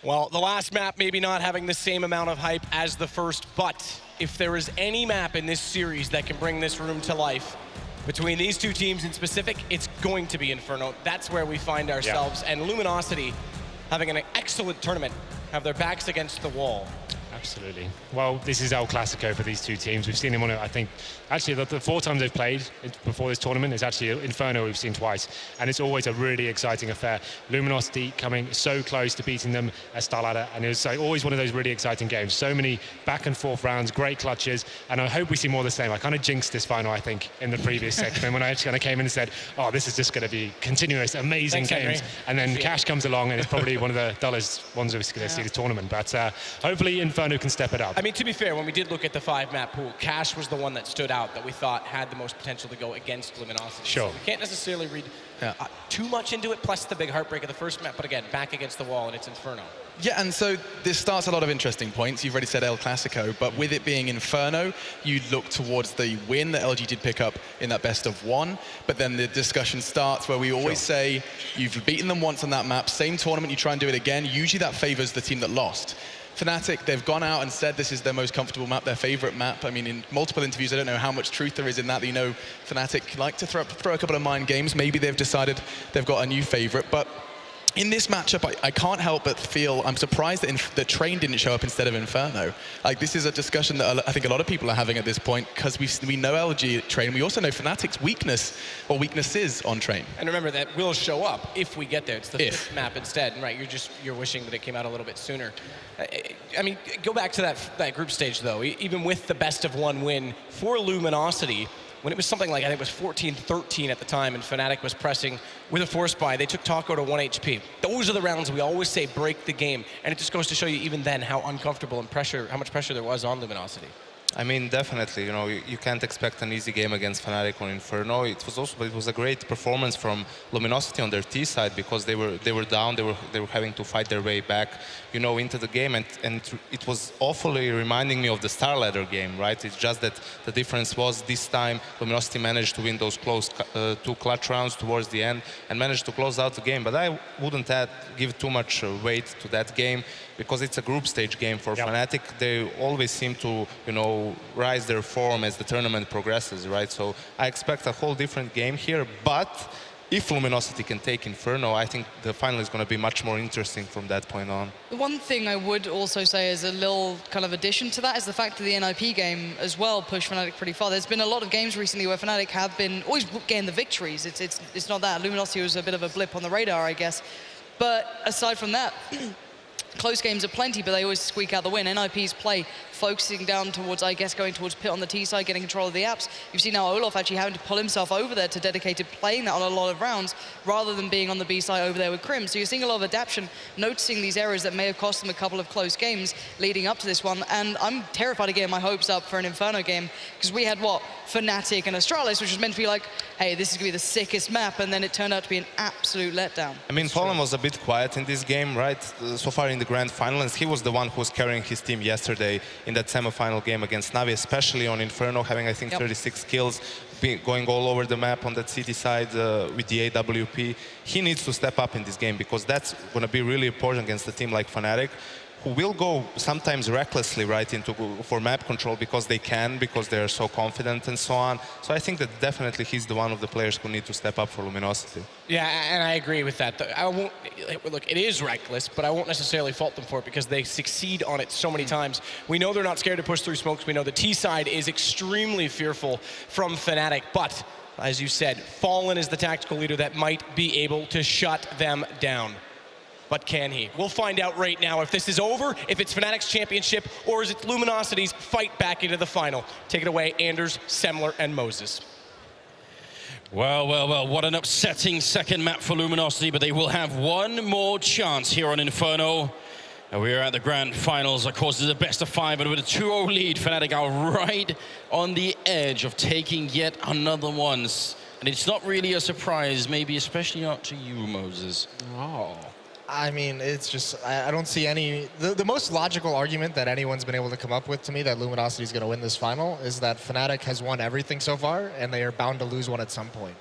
Well, the last map maybe not having the same amount of hype as the first, but if there is any map in this series that can bring this room to life, between these two teams in specific, it's going to be Inferno. That's where we find ourselves. Yeah. And Luminosity, having an excellent tournament, have their backs against the wall. Absolutely. Well, this is El Clasico for these two teams. We've seen them on it, I think, actually the 4 times they've played before this tournament is actually Inferno we've seen twice. And it's always a really exciting affair. Luminosity coming so close to beating them at Starladder. And it was always one of those really exciting games. So many back and forth rounds, great clutches. And I hope we see more of the same. I kind of jinxed this final, I think, in the previous section when I actually kind of came in and said, oh, this is just going to be continuous, amazing games. And then Cash comes along and it's probably one of the dullest ones we're going to see this tournament. But hopefully Inferno can step it up. I mean, to be fair, when we did look at the 5-map pool, Cash was the one that stood out that we thought had the most potential to go against Luminosity. Sure. So we can't necessarily read too much into it, plus the big heartbreak of the first map, but again, back against the wall, and it's Inferno. Yeah, and so this starts a lot of interesting points. You've already said El Clasico, but with it being Inferno, you look towards the win that LG did pick up in that best of 1, but then the discussion starts where we always say, you've beaten them once on that map, same tournament, you try and do it again, usually that favors the team that lost. Fnatic, they've gone out and said this is their most comfortable map, their favorite map. I mean, in multiple interviews, I don't know how much truth there is in that. You know, Fnatic like to throw a couple of mind games. Maybe they've decided they've got a new favorite. But in this matchup, I can't help but feel, I'm surprised that Train didn't show up instead of Inferno. Like, this is a discussion that I think a lot of people are having at this point, because we know LG at Train. We also know Fnatic's weakness, or weaknesses on Train. And remember, that will show up if we get there. It's the 5th map instead. And right, you're wishing that it came out a little bit sooner. I mean, go back to that group stage, though. Even with the best of 1 win for Luminosity, when it was something like, I think it was 14-13 at the time, and Fnatic was pressing with a force buy, they took Taco to 1 HP. Those are the rounds we always say break the game, and it just goes to show you even then how uncomfortable and how much pressure there was on Luminosity. I mean, definitely, you know, you can't expect an easy game against Fnatic or Inferno. It was a great performance from Luminosity on their T side, because they were down, they were having to fight their way back, you know, into the game, and it was awfully reminding me of the Starladder game, right? It's just that the difference was this time Luminosity managed to win those close 2 clutch rounds towards the end and managed to close out the game. But I wouldn't give too much weight to that game, because it's a group stage game for Fnatic. They always seem to, you know, rise their form as the tournament progresses, right? So I expect a whole different game here, but if Luminosity can take Inferno, I think the final is going to be much more interesting from that point on. The one thing I would also say as a little kind of addition to that is the fact that the NIP game as well pushed Fnatic pretty far. There's been a lot of games recently where Fnatic have been always getting the victories. It's not that. Luminosity was a bit of a blip on the radar, I guess. But aside from that, close games are plenty, but they always squeak out the win. NIP's play focusing down towards, I guess, going towards Pit on the T side, getting control of the apps. You've seen now Olaf actually having to pull himself over there to dedicated playing that on a lot of rounds, rather than being on the B side over there with Crim. So you're seeing a lot of adaptation, noticing these errors that may have cost them a couple of close games leading up to this one. And I'm terrified of getting my hopes up for an Inferno game, because we had, what, Fnatic and Astralis, which was meant to be like, hey, this is going to be the sickest map, and then it turned out to be an absolute letdown. I mean, Fallen was a bit quiet in this game, right? So far in the grand final, and he was the one who was carrying his team yesterday in that semi-final game against Navi, especially on Inferno, having, I think, 36 kills, going all over the map on that city side with the AWP. He needs to step up in this game, because that's going to be really important against a team like Fnatic, who will go sometimes recklessly right for map control, because they can, because they're so confident and so on. So I think that definitely he's the one of the players who need to step up for Luminosity. Yeah, and I agree with that. I won't look. It is reckless, but I won't necessarily fault them for it, because they succeed on it so many times. We know they're not scared to push through smokes. We know the T side is extremely fearful from Fnatic, but as you said, Fallen is the tactical leader that might be able to shut them down. But can he? We'll find out right now if this is over, if it's Fnatic's championship, or is it Luminosity's fight back into the final. Take it away, Anders, Semler, and Moses. Well, well, well, what an upsetting second map for Luminosity, but they will have one more chance here on Inferno. And we're at the grand finals. Of course, it's a best of 5, and with a 2-0 lead, Fnatic are right on the edge of taking yet another one. And it's not really a surprise, maybe especially not to you, Moses. Oh. I mean, it's just, I don't see any... The most logical argument that anyone's been able to come up with to me that Luminosity is going to win this final is that Fnatic has won everything so far, and they are bound to lose one at some point.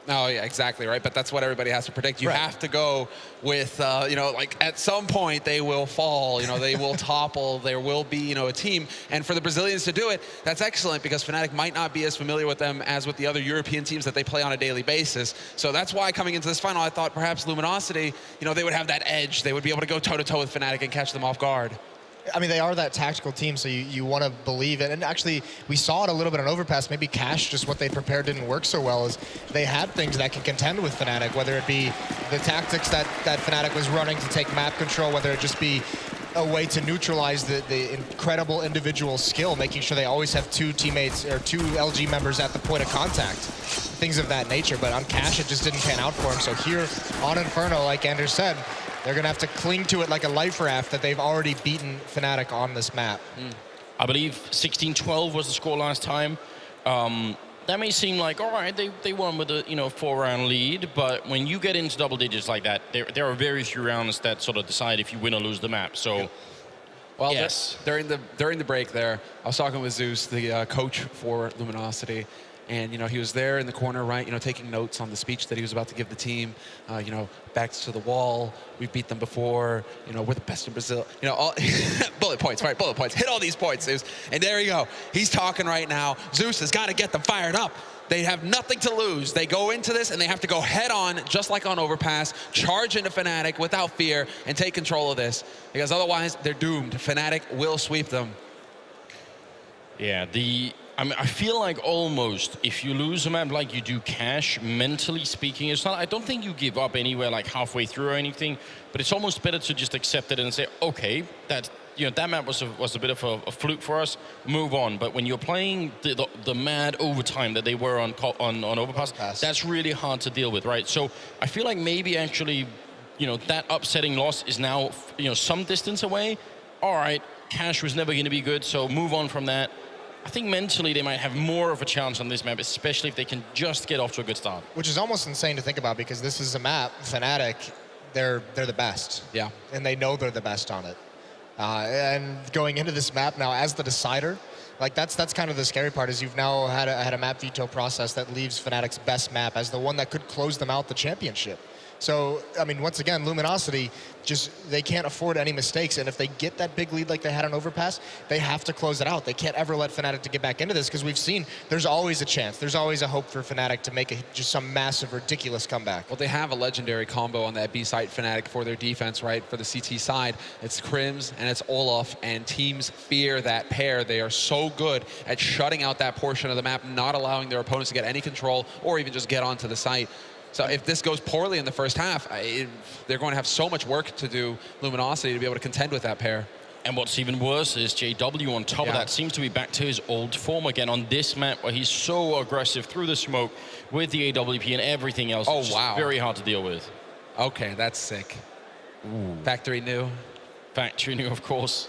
Oh, yeah, exactly, right? But that's what everybody has to predict. You Right. have to go with, you know, like at some point they will fall, you know, they will topple, there will be, you know, a team. And for the Brazilians to do it, that's excellent because Fnatic might not be as familiar with them as with the other European teams that they play on a daily basis. So that's why coming into this final, I thought perhaps Luminosity, you know, they would have that edge. They would be able to go toe-to-toe with Fnatic and catch them off guard. I mean, they are that tactical team, so you want to believe it. And actually, we saw it a little bit on Overpass. Maybe Cash, just what they prepared didn't work so well, is they had things that can contend with Fnatic, whether it be the tactics that Fnatic was running to take map control, whether it just be a way to neutralize the incredible individual skill, making sure they always have two teammates or two LG members at the point of contact, things of that nature. But on Cash, it just didn't pan out for him. So here on Inferno, like Anders said, they're going to have to cling to it like a life raft that they've already beaten Fnatic on this map. I believe 16-12 was the score last time. That may seem like, all right, they won with a 4-round lead, but when you get into double digits like that, there are very few rounds that sort of decide if you win or lose the map. So, Well, yes. during the break there, I was talking with Zeus, the coach for Luminosity, and he was there in the corner, right? Taking notes on the speech that he was about to give the team. Backs to the wall. We've beat them before. We're the best in Brazil. All bullet points, right? Bullet points. Hit all these points, Zeus. And there you go. He's talking right now. Zeus has got to get them fired up. They have nothing to lose. They go into this and they have to go head on, just like on Overpass, charge into Fnatic without fear and take control of this, because otherwise they're doomed. Fnatic will sweep them. Yeah, I feel like almost if you lose a map like you do Cash, mentally speaking, it's not. I don't think you give up anywhere like halfway through or anything, but it's almost better to just accept it and say, okay, that map was a bit of a fluke for us. Move on. But when you're playing the mad overtime that they were on Overpass, that's really hard to deal with, right? So I feel like maybe actually, that upsetting loss is now some distance away. All right, Cash was never going to be good, so move on from that. I think mentally they might have more of a chance on this map, especially if they can just get off to a good start. Which is almost insane to think about, because this is a map, Fnatic, they're the best. Yeah. And they know they're the best on it. And going into this map now as the decider, like that's kind of the scary part, is you've now had a map veto process that leaves Fnatic's best map as the one that could close them out the championship. So, I mean, once again, Luminosity, they can't afford any mistakes. And if they get that big lead like they had on Overpass, they have to close it out. They can't ever let Fnatic to get back into this, because we've seen there's always a chance. There's always a hope for Fnatic to make just some massive, ridiculous comeback. Well, they have a legendary combo on that B site Fnatic for their defense, right? For the CT side, it's Crims and it's Olaf, and teams fear that pair. They are so good at shutting out that portion of the map, not allowing their opponents to get any control or even just get onto the site. So if this goes poorly in the first half, they're going to have so much work to do, Luminosity, to be able to contend with that pair. And what's even worse is JW on top of that seems to be back to his old form again on this map, where he's so aggressive through the smoke with the AWP and everything else. Oh, it's just wow. very hard to deal with. Okay, that's sick. Ooh. Factory new. Factory new, of course.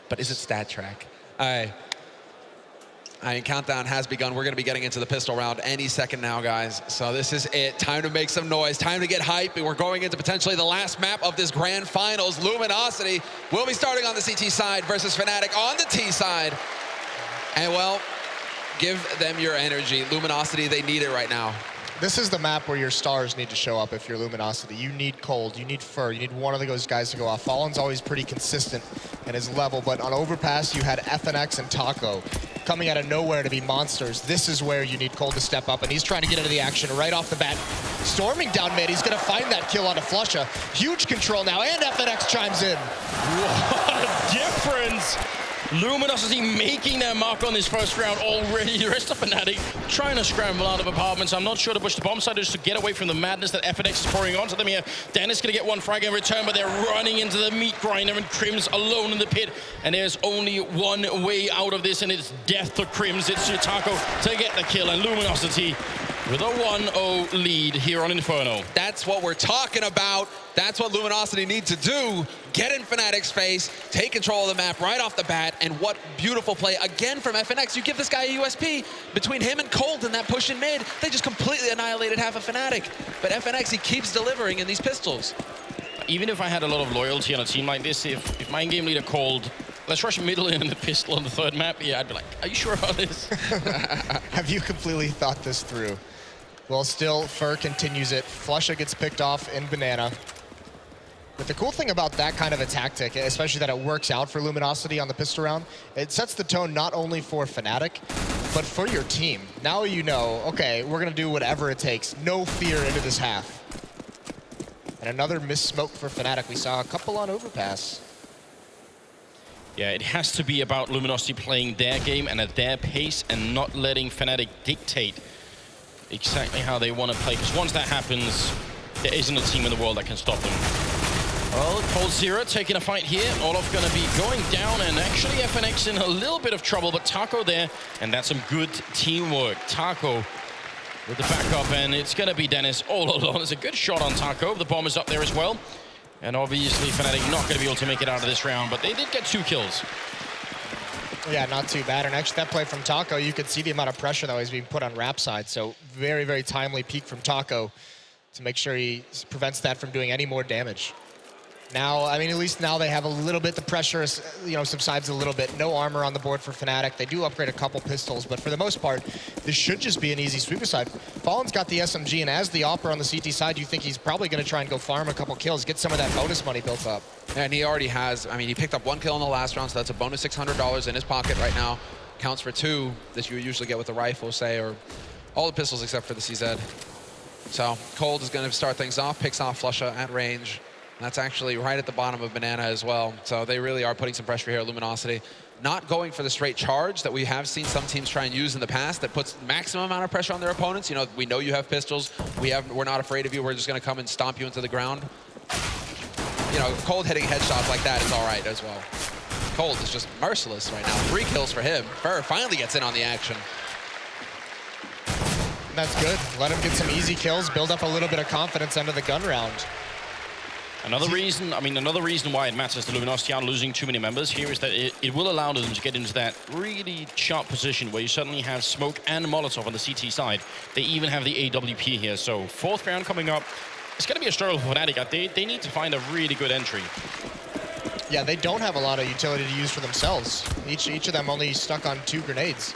But is it stat track? Countdown has begun. We're going to be getting into the pistol round any second now, guys. So this is it. Time to make some noise. Time to get hype. We're going into potentially the last map of this grand finals. Luminosity will be starting on the CT side versus Fnatic on the T side. And, well, give them your energy. Luminosity, they need it right now. This is the map where your stars need to show up if you're Luminosity. You need Cold, you need Fur, you need one of those guys to go off. Fallen's always pretty consistent in his level, but on Overpass you had FNX and Taco coming out of nowhere to be monsters. This is where you need Cold to step up, and he's trying to get into the action right off the bat. Storming down mid, he's gonna find that kill onto Flusha. Huge control now, and FNX chimes in. What a difference! Luminosity making their mark on this first round already. The rest of Fnatic trying to scramble out of apartments. I'm not sure to push the bomb side just to get away from the madness that FNX is pouring onto them here. Dennis gonna get one frag in return, but they're running into the meat grinder, and Crims alone in the pit. And there's only one way out of this, and it's death to Crims. It's Taco to get the kill, and Luminosity with a 1-0 lead here on Inferno. That's what we're talking about. That's what Luminosity need to do. Get in Fnatic's face, take control of the map right off the bat, and what beautiful play again from FNX. You give this guy a USP. Between him and Cold in that push in mid, they just completely annihilated half of Fnatic. But FNX, he keeps delivering in these pistols. Even if I had a lot of loyalty on a team like this, if my in-game leader Cold let's rush middle in the pistol on the third map, yeah, I'd be like, are you sure about this? Have you completely thought this through? Well, still, Fur continues it. Flusha gets picked off in Banana. But the cool thing about that kind of a tactic, especially that it works out for Luminosity on the pistol round, it sets the tone not only for Fnatic, but for your team. Now you know, okay, we're going to do whatever it takes. No fear into this half. And another missed smoke for Fnatic. We saw a couple on overpass. Yeah, it has to be about Luminosity playing their game and at their pace and not letting Fnatic dictate exactly how they want to play. Because once that happens, there isn't a team in the world that can stop them. Well, Cold Zero taking a fight here. Olaf going to be going down, and actually FNX in a little bit of trouble, but Taco there, and that's some good teamwork. Taco with the backup, and it's going to be Dennis all alone. It's a good shot on Taco. The bomb is up there as well. And obviously Fnatic not going to be able to make it out of this round, but they did get 2 kills. Yeah, not too bad. And actually that play from Taco, you could see the amount of pressure that was being put on Rap side. So very, very timely peek from Taco to make sure he prevents that from doing any more damage. Now, I mean, at least now they have a little bit, the pressure, you know, subsides a little bit. No armor on the board for Fnatic. They do upgrade a couple pistols, but for the most part, this should just be an easy sweeper side. Fallen's got the SMG, and as the Opera on the CT side, you think he's probably going to try and go farm a couple kills, get some of that bonus money built up. And he already has, I mean, he picked up 1 kill in the last round, so that's a bonus $600 in his pocket right now. Counts for 2 that you usually get with the rifle, say, or all the pistols except for the CZ. So Cold is going to start things off, picks off Flusha at range. That's actually right at the bottom of Banana as well. So they really are putting some pressure here at Luminosity. Not going for the straight charge that we have seen some teams try and use in the past that puts maximum amount of pressure on their opponents. You know, we know you have pistols. We're not afraid of you. We're just going to come and stomp you into the ground. You know, Cold hitting headshots like that is all right as well. Cold is just merciless right now. 3 kills for him. Fur finally gets in on the action. That's good. Let him get some easy kills, build up a little bit of confidence under the gun round. Another reason why it matters to Luminosity aren't losing too many members here is that it will allow them to get into that really sharp position where you suddenly have Smoke and Molotov on the CT side. They even have the AWP here. So 4th round coming up. It's going to be a struggle for Fnatic. They need to find a really good entry. Yeah, they don't have a lot of utility to use for themselves. Each of them only stuck on 2 grenades.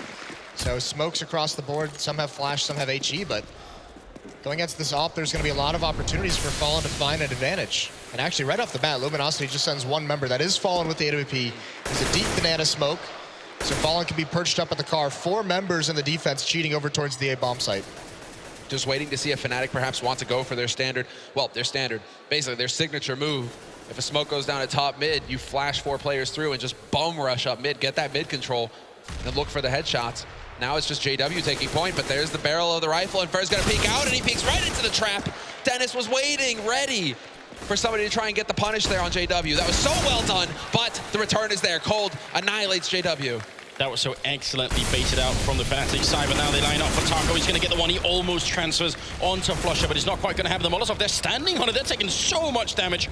So smokes across the board. Some have flash, some have HE, but going against this AWP, there's going to be a lot of opportunities for Fallen to find an advantage. And actually, right off the bat, Luminosity just sends 1 member. That is Fallen with the AWP. There's a deep Banana smoke, so Fallen can be perched up at the car. 4 members in the defense cheating over towards the A-bomb site. Just waiting to see if Fnatic perhaps want to go for their standard, basically their signature move. If a smoke goes down at top mid, you flash 4 players through and just bum rush up mid, get that mid control, and look for the headshots. Now it's just JW taking point, but there's the barrel of the rifle, and Fur's gonna peek out, and he peeks right into the trap. Dennis was waiting, ready for somebody to try and get the punish there on JW. That was so well done, but the return is there. Cold annihilates JW. That was so excellently baited out from the Fnatic side, but now they line up for Taco. He's going to get the one. He almost transfers onto Flusha, but he's not quite going to have the Molotov. They're standing on it. They're taking so much damage.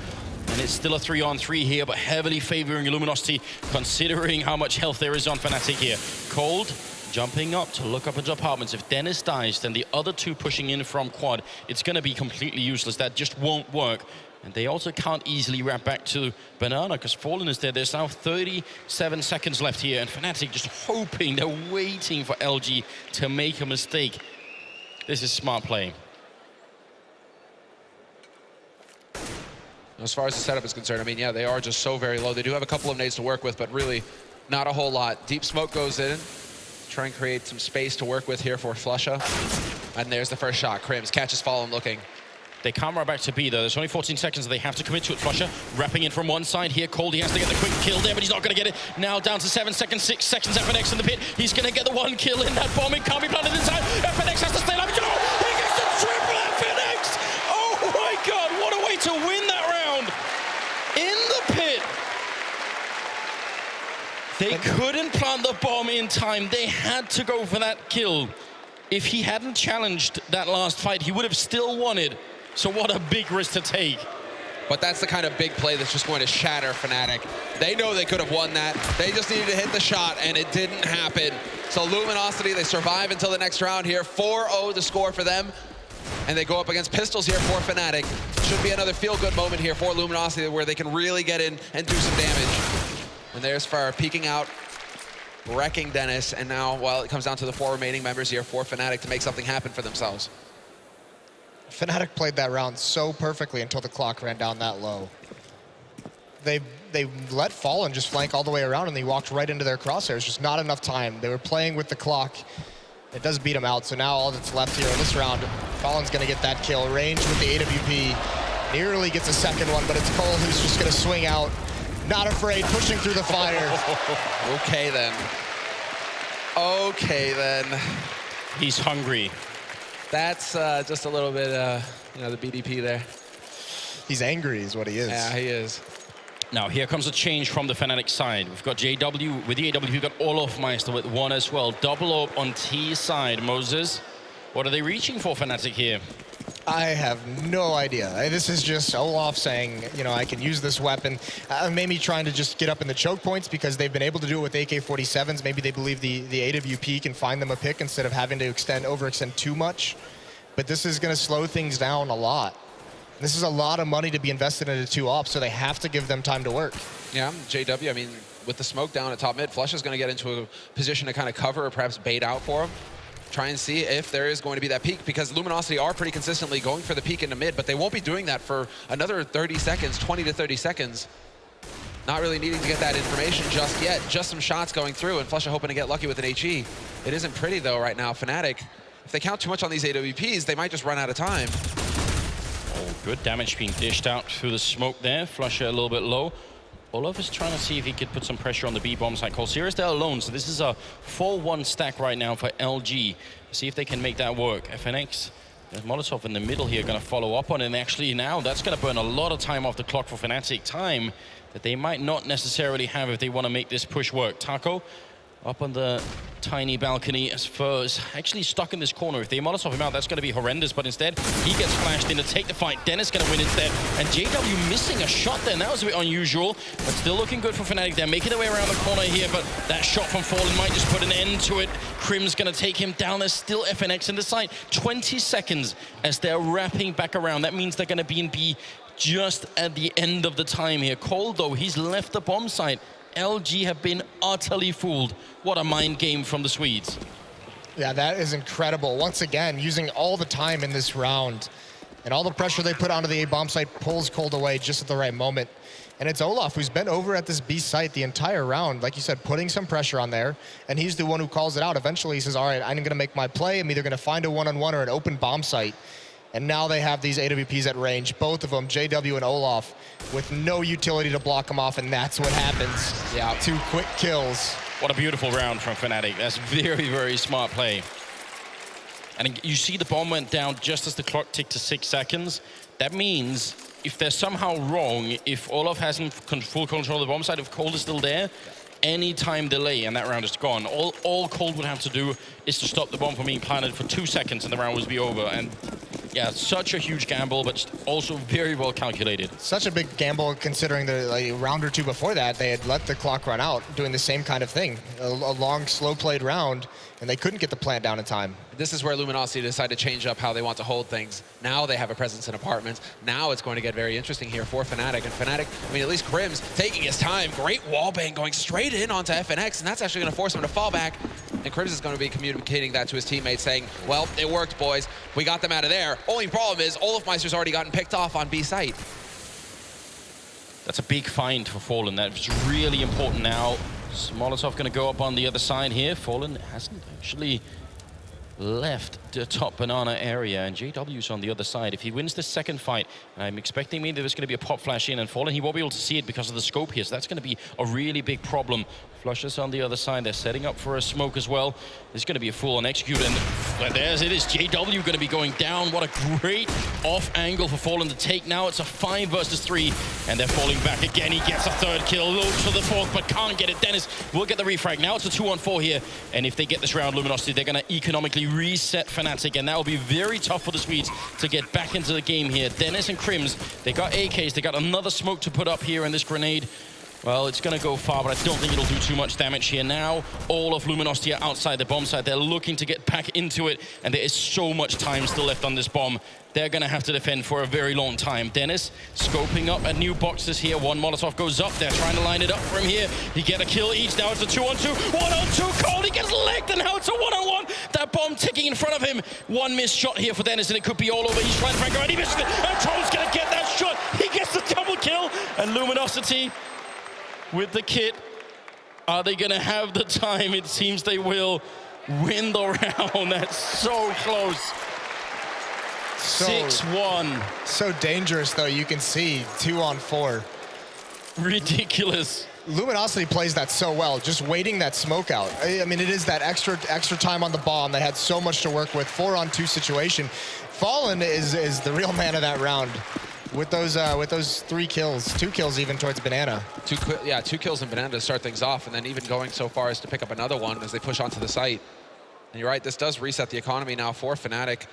And it's still a 3-on-3 here, but heavily favoring Luminosity, considering how much health there is on Fnatic here. Cold jumping up to look up into apartments. If Dennis dies, then the other 2 pushing in from quad, it's going to be completely useless. That just won't work. And they also can't easily wrap back to Banana because Fallen is there. There's now 37 seconds left here, and Fnatic just hoping, they're waiting for LG to make a mistake. This is smart play. As far as the setup is concerned, I mean, yeah, they are just so very low. They do have a couple of nades to work with, but really not a whole lot. Deep smoke goes in. Try and create some space to work with here for Flusha. And there's the first shot. Crims catches Fallen looking. They can't run back to B, though. There's only 14 seconds. They have to commit to it. Flusha wrapping in from one side here. Cold, he has to get the quick kill there, but he's not going to get it. Now down to 7 seconds, 6 seconds. FNX in the pit. He's going to get the 1 kill in that bomb. It can't be planted inside. FNX has to stay alive. Oh, he gets the triple FNX! Oh my God, what a way to win that round! In the pit. They couldn't plant the bomb in time. They had to go for that kill. If he hadn't challenged that last fight, he would have still won it. So what a big risk to take. But that's the kind of big play that's just going to shatter Fnatic. They know they could have won that. They just needed to hit the shot, and it didn't happen. So Luminosity, they survive until the next round here. 4-0 the score for them. And they go up against pistols here for Fnatic. Should be another feel-good moment here for Luminosity where they can really get in and do some damage. And there's Fer peeking out, wrecking Dennis, and now, well, it comes down to the 4 remaining members here for Fnatic to make something happen for themselves. Fnatic played that round so perfectly until the clock ran down that low. They let Fallen just flank all the way around, and they walked right into their crosshairs. Just not enough time. They were playing with the clock. It does beat them out, so now all that's left here in this round, Fallen's going to get that kill. Range with the AWP. Nearly gets a second one, but it's Cole who's just going to swing out. Not afraid, pushing through the fire. Okay, then. Okay, then. He's hungry. That's just a little bit, you know, the BDP there. He's angry is what he is. Yeah, he is. Now, here comes a change from the Fnatic side. We've got JW with the AWP, we've got Olofmeister with 1 as well. Double up on T side. Moses, what are they reaching for, Fnatic here? I have no idea. This is just Olaf saying, you know, I can use this weapon. Maybe trying to just get up in the choke points because they've been able to do it with AK-47s. Maybe they believe the AWP can find them a pick instead of having to overextend too much. But this is going to slow things down a lot. This is a lot of money to be invested into 2 ops, so they have to give them time to work. Yeah, JW, I mean, with the smoke down at top mid, Flush is going to get into a position to kind of cover or perhaps bait out for him. Try and see if there is going to be that peak, because Luminosity are pretty consistently going for the peak into mid, but they won't be doing that for another 30 seconds, 20 to 30 seconds. Not really needing to get that information just yet. Just some shots going through, and Flush are hoping to get lucky with an HE. It isn't pretty, though, right now. Fnatic, if they count too much on these AWPs, they might just run out of time. Oh, good damage being dished out through the smoke there. Flusher a little bit low. Olaf is trying to see if he could put some pressure on the B bomb side. Colsirius there alone, so this is a 4-1 stack right now for LG. See if they can make that work. FNX, there's Molotov in the middle here, going to follow up on it. And actually now that's going to burn a lot of time off the clock for Fnatic. Time that they might not necessarily have if they want to make this push work. Taco up on the tiny balcony as Fur's actually stuck in this corner. If they Molotov him out, that's going to be horrendous, but instead he gets flashed in to take the fight. Dennis going to win instead, and JW missing a shot there, and that was a bit unusual, but still looking good for Fnatic. They're making their way around the corner here, but that shot from Fallen might just put an end to it. Crim's going to take him down. There's still FNX in the site. 20 seconds as they're wrapping back around. That means they're going to be in B just at the end of the time here. Cole, though, he's left the bomb site. LG have been utterly fooled. What a mind game from the Swedes. Yeah, that is incredible. Once again, using all the time in this round, and all the pressure they put onto the A bomb site pulls Cold away just at the right moment. And it's Olaf who's been over at this B site the entire round, like you said, putting some pressure on there, and he's the one who calls it out. Eventually he says, all right, I'm gonna make my play. I'm either gonna find a one-on-one or an open bomb site. And now they have these AWPs at range, both of them, JW and Olaf, with no utility to block them off, and that's what happens. Yeah, 2 quick kills. What a beautiful round from Fnatic. That's very, very smart play. And you see the bomb went down just as the clock ticked to 6 seconds. That means if they're somehow wrong, if Olaf hasn't full control of the bomb site, if Cold is still there, any time delay and that round is gone. All Cold would have to do is to stop the bomb from being planted for 2 seconds and the round would be over. And yeah, such a huge gamble, but also very well calculated. Such a big gamble considering the round or 2 before that, they had let the clock run out, doing the same kind of thing. A long, slow-played round, and they couldn't get the plant down in time. This is where Luminosity decided to change up how they want to hold things. Now they have a presence in apartments. Now it's going to get very interesting here for Fnatic. And Fnatic, I mean, at least Crim's taking his time. Great wallbang going straight in onto FNX, and that's actually going to force him to fall back. And Crims is going to be communicating that to his teammates, saying, well, it worked, boys. We got them out of there. Only problem is Olofmeister's already gotten picked off on B site. That's a big find for Fallen. That's really important now. Molotov going to go up on the other side here. Fallen hasn't actually left the top banana area, and JW's on the other side. If he wins this second fight, I'm expecting maybe there's going to be a pop flash in, and Fallen, he won't be able to see it because of the scope here, so that's going to be a really big problem. Flushes on the other side. They're setting up for a smoke as well. This is going to be a full-on execute, and there's it is. JW going to be going down. What a great off angle for Fallen to take. Now it's a 5 versus 3, and they're falling back again. He gets a 3rd kill, looks for the 4th, but can't get it. Dennis will get the refrag. Now it's a 2-on-4 here, and if they get this round, Luminosity, they're going to economically reset Fnatic, and that will be very tough for the Swedes to get back into the game here. Dennis and Crims, they got AKs. They got another smoke to put up here in this grenade. Well, it's going to go far, but I don't think it'll do too much damage here. Now, all of Luminosity are outside the bomb site. They're looking to get back into it, and there is so much time still left on this bomb. They're going to have to defend for a very long time. Dennis scoping up at new boxes here. One Molotov goes up. They're trying to line it up from here. He get a kill each. Now it's a 2-on-2. 1-on-2. Cold. He gets legged, and now it's a 1-on-1. That bomb ticking in front of him. One missed shot here for Dennis, and it could be all over. He's trying to break around. He misses it. And Troll's going to get that shot. He gets the double kill. And Luminosity with the kit. Are they going to have the time? It seems they will win the round. That's so close. 6-1. So dangerous, though. You can see 2-on-4. Ridiculous. Luminosity plays that so well, just waiting that smoke out. I mean, it is that extra time on the bomb that had so much to work with. 4-on-2 situation. Fallen is the real man of that round with those 3 kills, 2 kills even towards Banana. 2 kills in Banana to start things off, and then even going so far as to pick up another one as they push onto the site. And you're right, this does reset the economy now for Fnatic,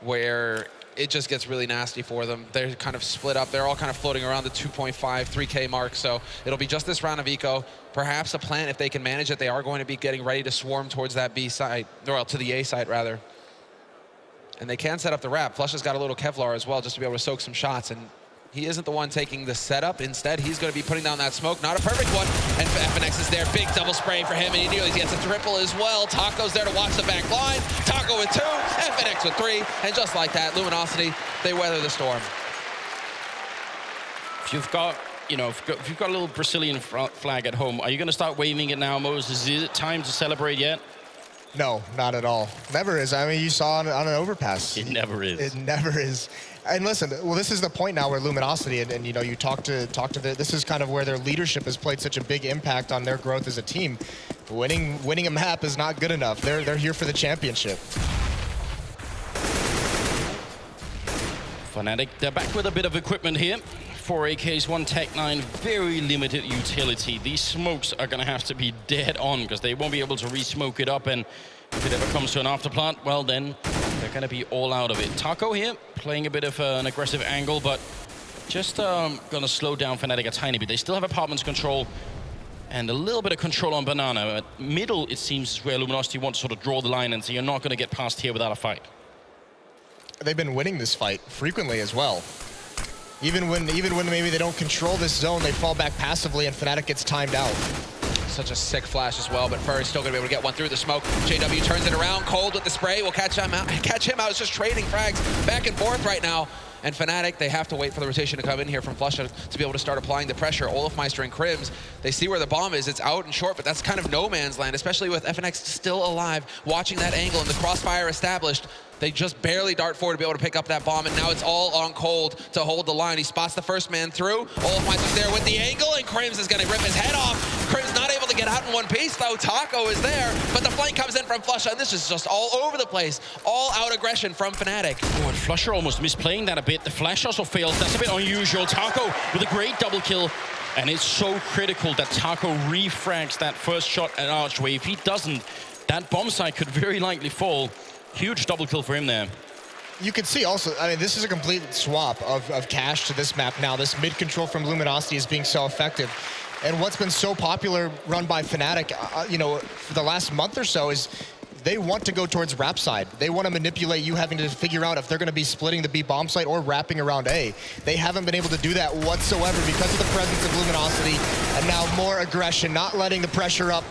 where it just gets really nasty for them. They're kind of split up. They're all kind of floating around the 2.5, 3K mark. So it'll be just this round of eco. Perhaps a plant, if they can manage it, they are going to be getting ready to swarm towards that B site, or to the A site rather. And they can set up the wrap. Flush has got a little Kevlar as well, just to be able to soak some shots. And he isn't the one taking the setup. Instead, he's going to be putting down that smoke. Not a perfect one. And FNX is there. Big double spray for him, and he nearly gets a triple as well. Taco's there to watch the back line. Taco with 2, FNX with 3. And just like that, Luminosity, they weather the storm. If you've got, if you've got a little Brazilian flag at home, are you going to start waving it now, Moses? Is it time to celebrate yet? No, not at all. Never is. I mean, you saw on an overpass. It never is. It never is. And listen, well, this is the point now where Luminosity, and you talk to this is kind of where their leadership has played such a big impact on their growth as a team. Winning a map is not good enough. They're here for the championship. Fnatic, they're back with a bit of equipment here. 4 AKs, 1 Tech 9, very limited utility. These smokes are going to have to be dead on because they won't be able to re-smoke it up, and if it ever comes to an afterplant, well then, they're going to be all out of it. Taco here, playing a bit of an aggressive angle, but just going to slow down Fnatic a tiny bit. They still have apartments control and a little bit of control on Banana. At middle, it seems, where Luminosity wants to sort of draw the line and say, you're not going to get past here without a fight. They've been winning this fight frequently as well. Even when maybe they don't control this zone, they fall back passively and Fnatic gets timed out. Such a sick flash as well, but Furry's still going to be able to get one through the smoke. JW turns it around, Cold with the spray. Will catch him out. It's just trading frags back and forth right now. And Fnatic, they have to wait for the rotation to come in here from Flush to be able to start applying the pressure. Olofmeister and Crims, they see where the bomb is. It's out and short, but that's kind of no man's land, especially with FNX still alive, watching that angle and the crossfire established. They just barely dart forward to be able to pick up that bomb, and now it's all on Cold to hold the line. He spots the first man through. Olofmeister's there with the angle, and Crims is going to rip his head off. Crims not able to get out in one piece, though. Taco is there, but the flank comes in from Flusha, and this is just all over the place. All out aggression from Fnatic. Oh, and Flusher almost misplaying that a bit. The flash also fails. That's a bit unusual. Taco with a great double kill. And it's so critical that Taco refrags that first shot at Archway. If he doesn't, that bomb site could very likely fall. Huge double kill for him there. You can see also, I mean, this is a complete swap of cash to this map now. This mid control from Luminosity is being so effective. And what's been so popular run by Fnatic, for the last month or so is they want to go towards wrap side. They want to manipulate you having to figure out if they're going to be splitting the B bomb site or wrapping around A. They haven't been able to do that whatsoever because of the presence of Luminosity, and now more aggression, not letting the pressure up.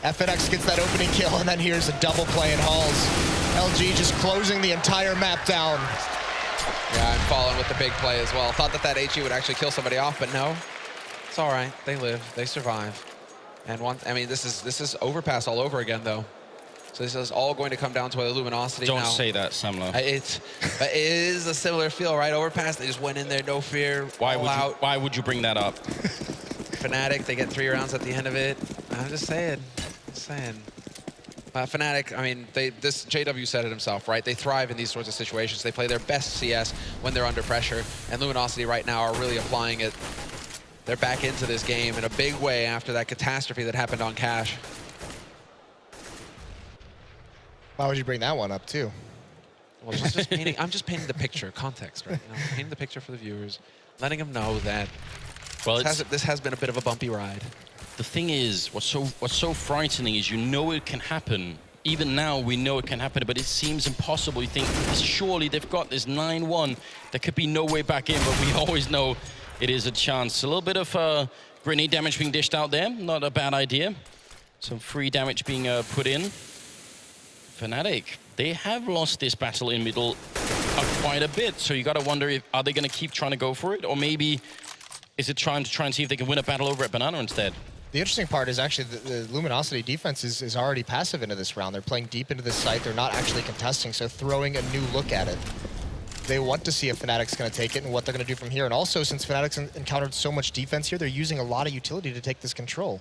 FNX gets that opening kill, and then here's a double play in Halls. LG just closing the entire map down. Yeah, I'm following with the big play as well. Thought that HE would actually kill somebody off, but no. It's all right. They live. They survive. And this is overpass all over again, though. So this is all going to come down to a Luminosity now. Don't say that, Samlo. It is a similar feel, right? Overpass, they just went in there, no fear, Why would you bring that up? Fnatic, they get 3 rounds at the end of it. I'm just saying. Fnatic, I mean, this JW said it himself, right? They thrive in these sorts of situations. They play their best CS when they're under pressure, and Luminosity right now are really applying it. They're back into this game in a big way after that catastrophe that happened on Cash. Why would you bring that one up, too? Well, I'm just painting the picture, context, right? Painting the picture for the viewers, letting them know that Well, This has been a bit of a bumpy ride. the thing is, what's so frightening is you know it can happen. Even now, we know it can happen, but it seems impossible. You think, surely they've got this 9-1. There could be no way back in, but we always know it is a chance. A little bit of grenade damage being dished out there. Not a bad idea. Some free damage being put in. Fnatic, they have lost this battle in middle quite a bit. So you got to wonder, are they going to keep trying to go for it? Or maybe is it trying to see if they can win a battle over at Banana instead? The interesting part is actually the Luminosity defense is already passive into this round. They're playing deep into this site. They're not actually contesting, so throwing a new look at it. They want to see if Fnatic's going to take it and what they're going to do from here. And also, since Fnatic's encountered so much defense here, they're using a lot of utility to take this control.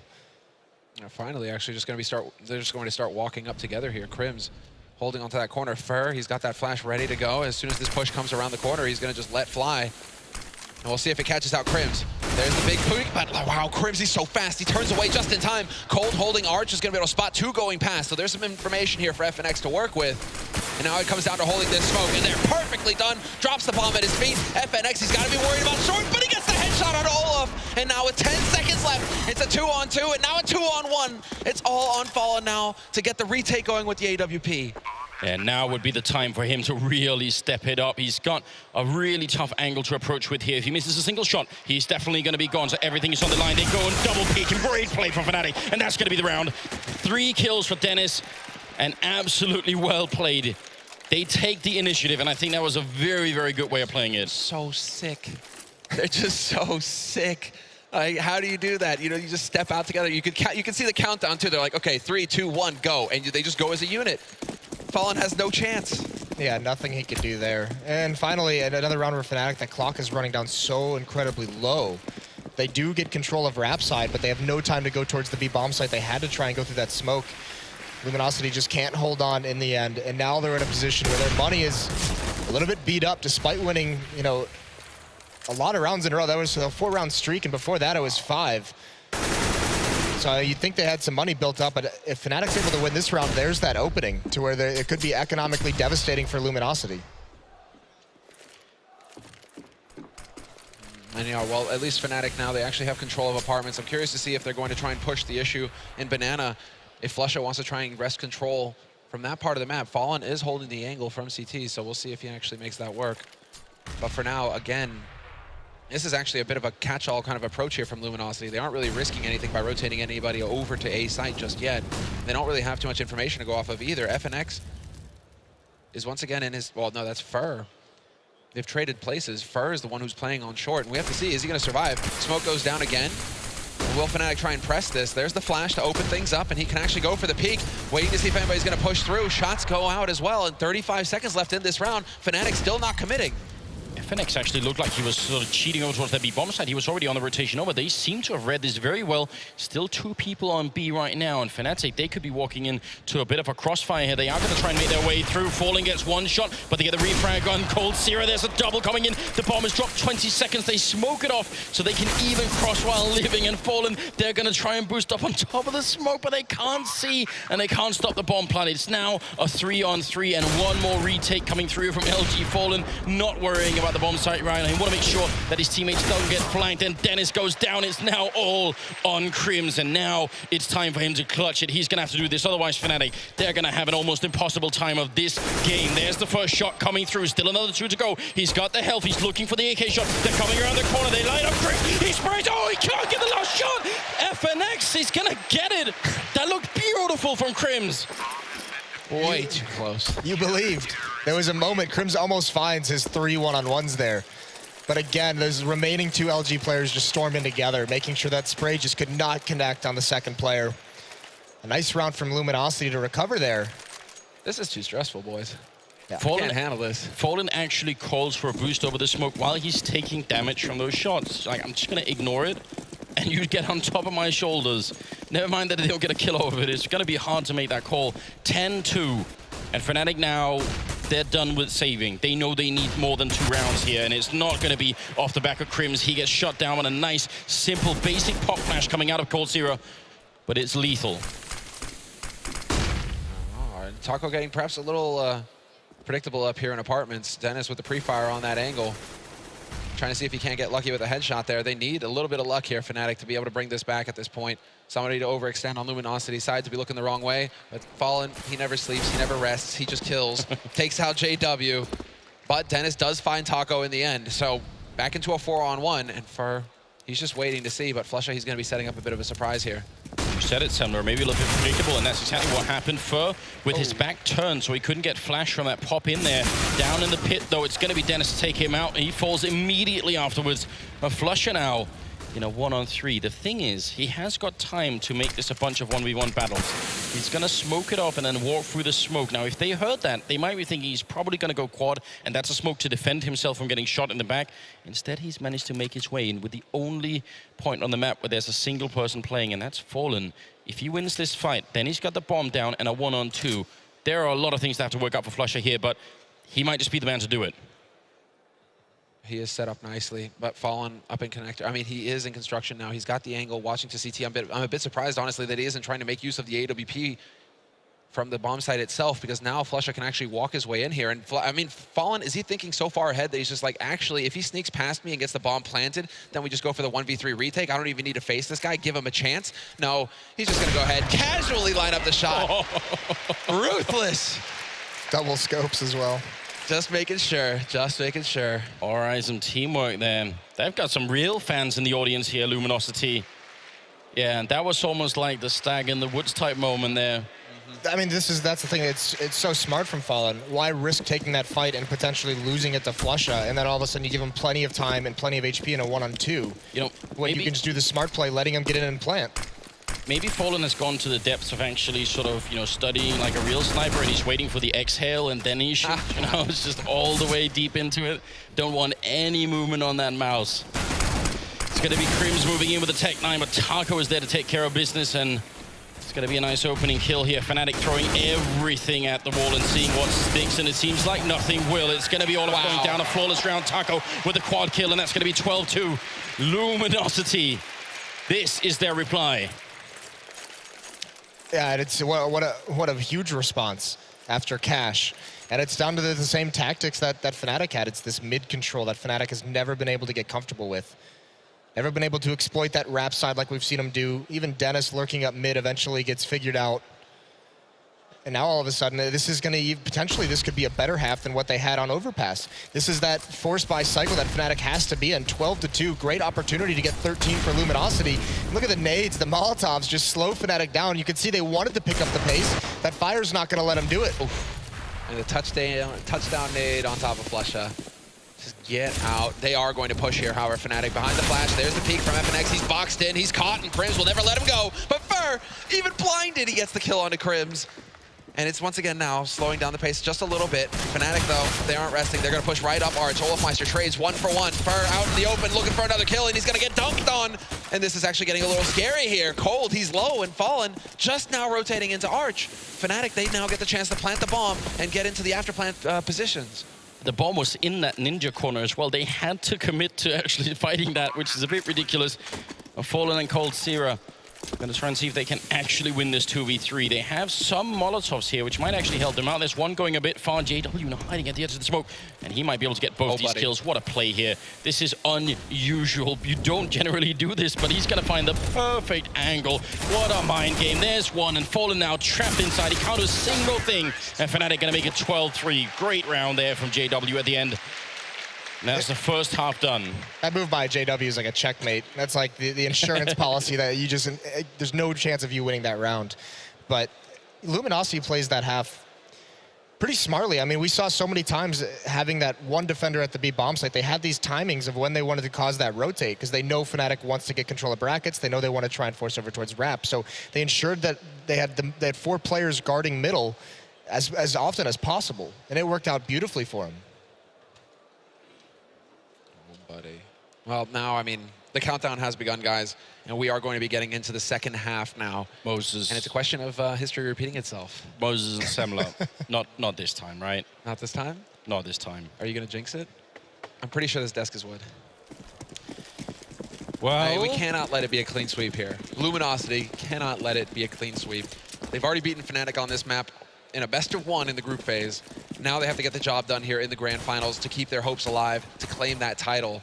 Finally, actually, they're just going to start walking up together here. Crims holding onto that corner. Fur, he's got that flash ready to go. As soon as this push comes around the corner, he's going to just let fly. And we'll see if it catches out Crims. There's the big poop, but oh, wow, Crims, he's so fast. He turns away just in time. Cold holding Arch is going to be able to spot 2 going past. So there's some information here for FNX to work with. And now it comes down to holding this smoke, and they're perfectly done. Drops the bomb at his feet. FNX, he's got to be worried about short, but he gets the headshot on Olaf. And now with 10 seconds left, it's a 2-on-2, and now a 2-on-1. It's all on Fallen now to get the retake going with the AWP. And now would be the time for him to really step it up. He's got a really tough angle to approach with here. If he misses a single shot, he's definitely going to be gone. So everything is on the line. They go and double peek, and great play from Fnatic. And that's going to be the round. 3 kills for Dennis, and absolutely well played. They take the initiative, and I think that was a very, very good way of playing it. So sick. They're just so sick. Like, how do you do that? You know, you just step out together. You can see the countdown too. They're like, okay, 3, 2, 1, go, and they just go as a unit. Fallen has no chance. Yeah, nothing he could do there. And finally, at another round for Fnatic, that clock is running down so incredibly low. They do get control of Rap side, but they have no time to go towards the B bomb site. They had to try and go through that smoke. Luminosity just can't hold on in the end, and now they're in a position where their money is a little bit beat up, despite winning, you know, a lot of rounds in a row. That was a 4-round streak, and before that it was 5. So you'd think they had some money built up, but if Fnatic's able to win this round, there's that opening to where it could be economically devastating for Luminosity. And yeah, well, at least Fnatic now, they actually have control of apartments. I'm curious to see if they're going to try and push the issue in Banana. If Flusha wants to try and wrest control from that part of the map, Fallen is holding the angle from CT, so we'll see if he actually makes that work. But for now, again, this is actually a bit of a catch-all kind of approach here from Luminosity. They aren't really risking anything by rotating anybody over to A site just yet. They don't really have too much information to go off of either. FNX is once again in his, well, no, that's Fur. They've traded places. Fur is the one who's playing on short, and we have to see, is he going to survive? Smoke goes down again. Will Fnatic try and press this? There's the flash to open things up, and he can actually go for the peak. Waiting to see if anybody's going to push through. Shots go out as well, and 35 seconds left in this round. Fnatic still not committing. FNX actually looked like he was sort of cheating over towards that B bomb side. He was already on the rotation over. They seem to have read this very well. Still 2 people on B right now, and Fnatic, they could be walking into a bit of a crossfire here. They are going to try and make their way through. Falling gets 1 shot, but they get the refrag on Cold Sierra. There's a double coming in. The bomb has dropped 20 seconds. They smoke it off so they can even cross while living, and Fallen, they're going to try and boost up on top of the smoke, but they can't see, and they can't stop the bomb plant. It's now a 3-on-3, and 1 more retake coming through from LG. Fallen not worrying about the bomb site right now. He want to make sure that his teammates don't get flanked, and Dennis goes down. It's now all on Crims, and now it's time for him to clutch it. He's going to have to do this, otherwise Fnatic, they're going to have an almost impossible time of this game. There's the first shot coming through. Still another 2 to go. He's got the health. He's looking for the AK shot. They're coming around the corner. They light up Crims. He sprays. Oh, he can't get the last shot. FNX, he's going to get it. That looked beautiful from Crims. Way too close. You believed. There was a moment Crims almost finds his 3 1-on-1s there. But again, those remaining 2 LG players just stormed in together, making sure that spray just could not connect on the second player. A nice round from Luminosity to recover there. This is too stressful, boys. Yeah. I can't handle this. Fallen actually calls for a boost over the smoke while he's taking damage from those shots. Like, I'm just going to ignore it, and you get on top of my shoulders. Never mind that they'll get a kill over it. It's going to be hard to make that call. 10-2. And Fnatic now, they're done with saving. They know they need more than 2 rounds here, and it's not going to be off the back of Crims. He gets shut down on a nice, simple, basic pop flash coming out of Cold Zero, but it's lethal. Oh, and Taco getting perhaps a little predictable up here in apartments. Dennis with the pre-fire on that angle. trying to see if he can't get lucky with a headshot there. They need a little bit of luck here, Fnatic, to be able to bring this back at this point. Somebody to overextend on Luminosity side to be looking the wrong way. But Fallen, he never sleeps, he never rests, he just kills. Takes out JW. But Dennis does find Taco in the end. So back into a 4-on-1. And for he's just waiting to see. But Flusha, he's going to be setting up a bit of a surprise here. You said it, Semler, maybe a little bit predictable, and that's exactly what happened. Fur with his back turned, so he couldn't get flash from that pop in there. Down in the pit, though, it's going to be Dennis to take him out, and he falls immediately afterwards. A Flusha now in a 1-on-3. The thing is, he has got time to make this a bunch of 1v1 battles. He's going to smoke it off and then walk through the smoke. Now, if they heard that, they might be thinking he's probably going to go quad, and that's a smoke to defend himself from getting shot in the back. Instead, he's managed to make his way in with the only point on the map where there's a single person playing, and that's Fallen. If he wins this fight, then he's got the bomb down and a 1-on-2. There are a lot of things that have to work out for Flusha here, but he might just be the man to do it. He is set up nicely, but Fallen up in connector. I mean, he is in construction now. He's got the angle, watching to CT. I'm a bit surprised, honestly, that he isn't trying to make use of the AWP from the bomb site itself, because now Flusha can actually walk his way in here. And I mean, Fallen, is he thinking so far ahead that he's just like, actually, if he sneaks past me and gets the bomb planted, then we just go for the 1v3 retake? I don't even need to face this guy, give him a chance. No, he's just going to go ahead, casually line up the shot. Ruthless. Double scopes as well. Just making sure, just making sure. All right, some teamwork there. They've got some real fans in the audience here, Luminosity. Yeah, and that was almost like the stag in the woods type moment there. I mean, that's the thing. It's so smart from Fallen. Why risk taking that fight and potentially losing it to Flusha, and then all of a sudden you give him plenty of time and plenty of HP in a 1-on-2? You know, when maybe you can just do the smart play, letting him get in and plant. Maybe Fallen has gone to the depths of actually sort of, studying like a real sniper, and he's waiting for the exhale and then he shoots. It's just all the way deep into it. Don't want any movement on that mouse. It's going to be Crims moving in with the Tech 9, but Taco is there to take care of business, and it's going to be a nice opening kill here. Fnatic throwing everything at the wall and seeing what sticks, and it seems like nothing will. It's going to be all about going down a flawless round. Taco with a quad kill, and that's going to be 12-2. Luminosity, this is their reply. Yeah, and it's what a huge response after Cash. And it's down to the same tactics that Fnatic had. It's this mid control that Fnatic has never been able to get comfortable with. Never been able to exploit that wrap side like we've seen him do. Even Dennis lurking up mid eventually gets figured out. And now all of a sudden, this is going to potentially, this could be a better half than what they had on Overpass. This is that forced by cycle that Fnatic has to be in. 12-2, great opportunity to get 13 for Luminosity. Look at the nades, the Molotovs just slow Fnatic down. You can see they wanted to pick up the pace. That fire's not going to let them do it. Oof. And the touchdown nade on top of Flusha. Just get out. They are going to push here, however, Fnatic behind the flash. There's the peek from FNX. He's boxed in. He's caught, and Crims will never let him go. But Fur, even blinded, he gets the kill onto Crims. And it's once again now slowing down the pace just a little bit. Fnatic, though, they aren't resting. They're going to push right up Arch. Olafmeister trades 1 for 1. Fur out in the open looking for another kill, and he's going to get dunked on. And this is actually getting a little scary here. Cold, he's low, and Fallen just now rotating into Arch. Fnatic, they now get the chance to plant the bomb and get into the after plant positions. The bomb was in that ninja corner as well. They had to commit to actually fighting that, which is a bit ridiculous. Fallen and Cold Sierra going to try and see if they can actually win this 2v3. They have some Molotovs here, which might actually help them out. There's one going a bit far. JW now hiding at the edge of the smoke, and he might be able to get both these kills. What a play here. This is unusual. You don't generally do this, but he's going to find the perfect angle. What a mind game. There's one, and Fallen now trapped inside. He can't do a single thing, and Fnatic going to make it 12-3. Great round there from JW at the end. And that's the first half done. That move by JW is like a checkmate. That's like the insurance policy that you just, there's no chance of you winning that round. But Luminosity plays that half pretty smartly. I mean, we saw so many times having that one defender at the B bomb site. They had these timings of when they wanted to cause that rotate, because they know Fnatic wants to get control of brackets. They know they want to try and force over towards wrap. So they ensured that they had 4 players guarding middle as often as possible. And it worked out beautifully for them. Buddy. Well, now, I mean, the countdown has begun, guys, and we are going to be getting into the second half now. Moses. And it's a question of history repeating itself. Moses and Semler. Not this time, right? Not this time? Not this time. Are you going to jinx it? I'm pretty sure this desk is wood. Well, we cannot let it be a clean sweep here. Luminosity cannot let it be a clean sweep. They've already beaten Fnatic on this map in a best-of-1 in the group phase. Now they have to get the job done here in the grand finals to keep their hopes alive, to claim that title.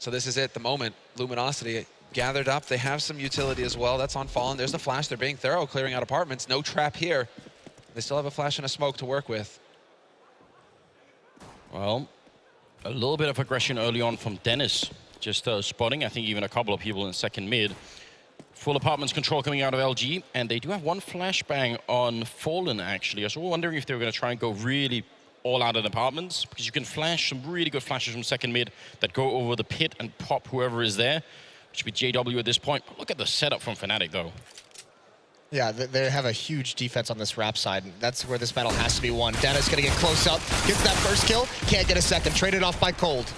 So this is it, the moment. Luminosity gathered up. They have some utility as well. That's on Fallen. There's the flash. They're being thorough, clearing out apartments. No trap here. They still have a flash and a smoke to work with. Well, a little bit of aggression early on from Dennis. Just spotting, I think, even a couple of people in second mid. Full apartments control coming out of LG, and they do have one flashbang on Fallen, actually. I was wondering if they were going to try and go really all out in apartments, because you can flash some really good flashes from second mid that go over the pit and pop whoever is there, which would be JW at this point. But look at the setup from Fnatic, though. Yeah, they have a huge defense on this rap side. That's where this battle has to be won. Dennis gonna get close up, gets that first kill, can't get a second, traded off by Cold.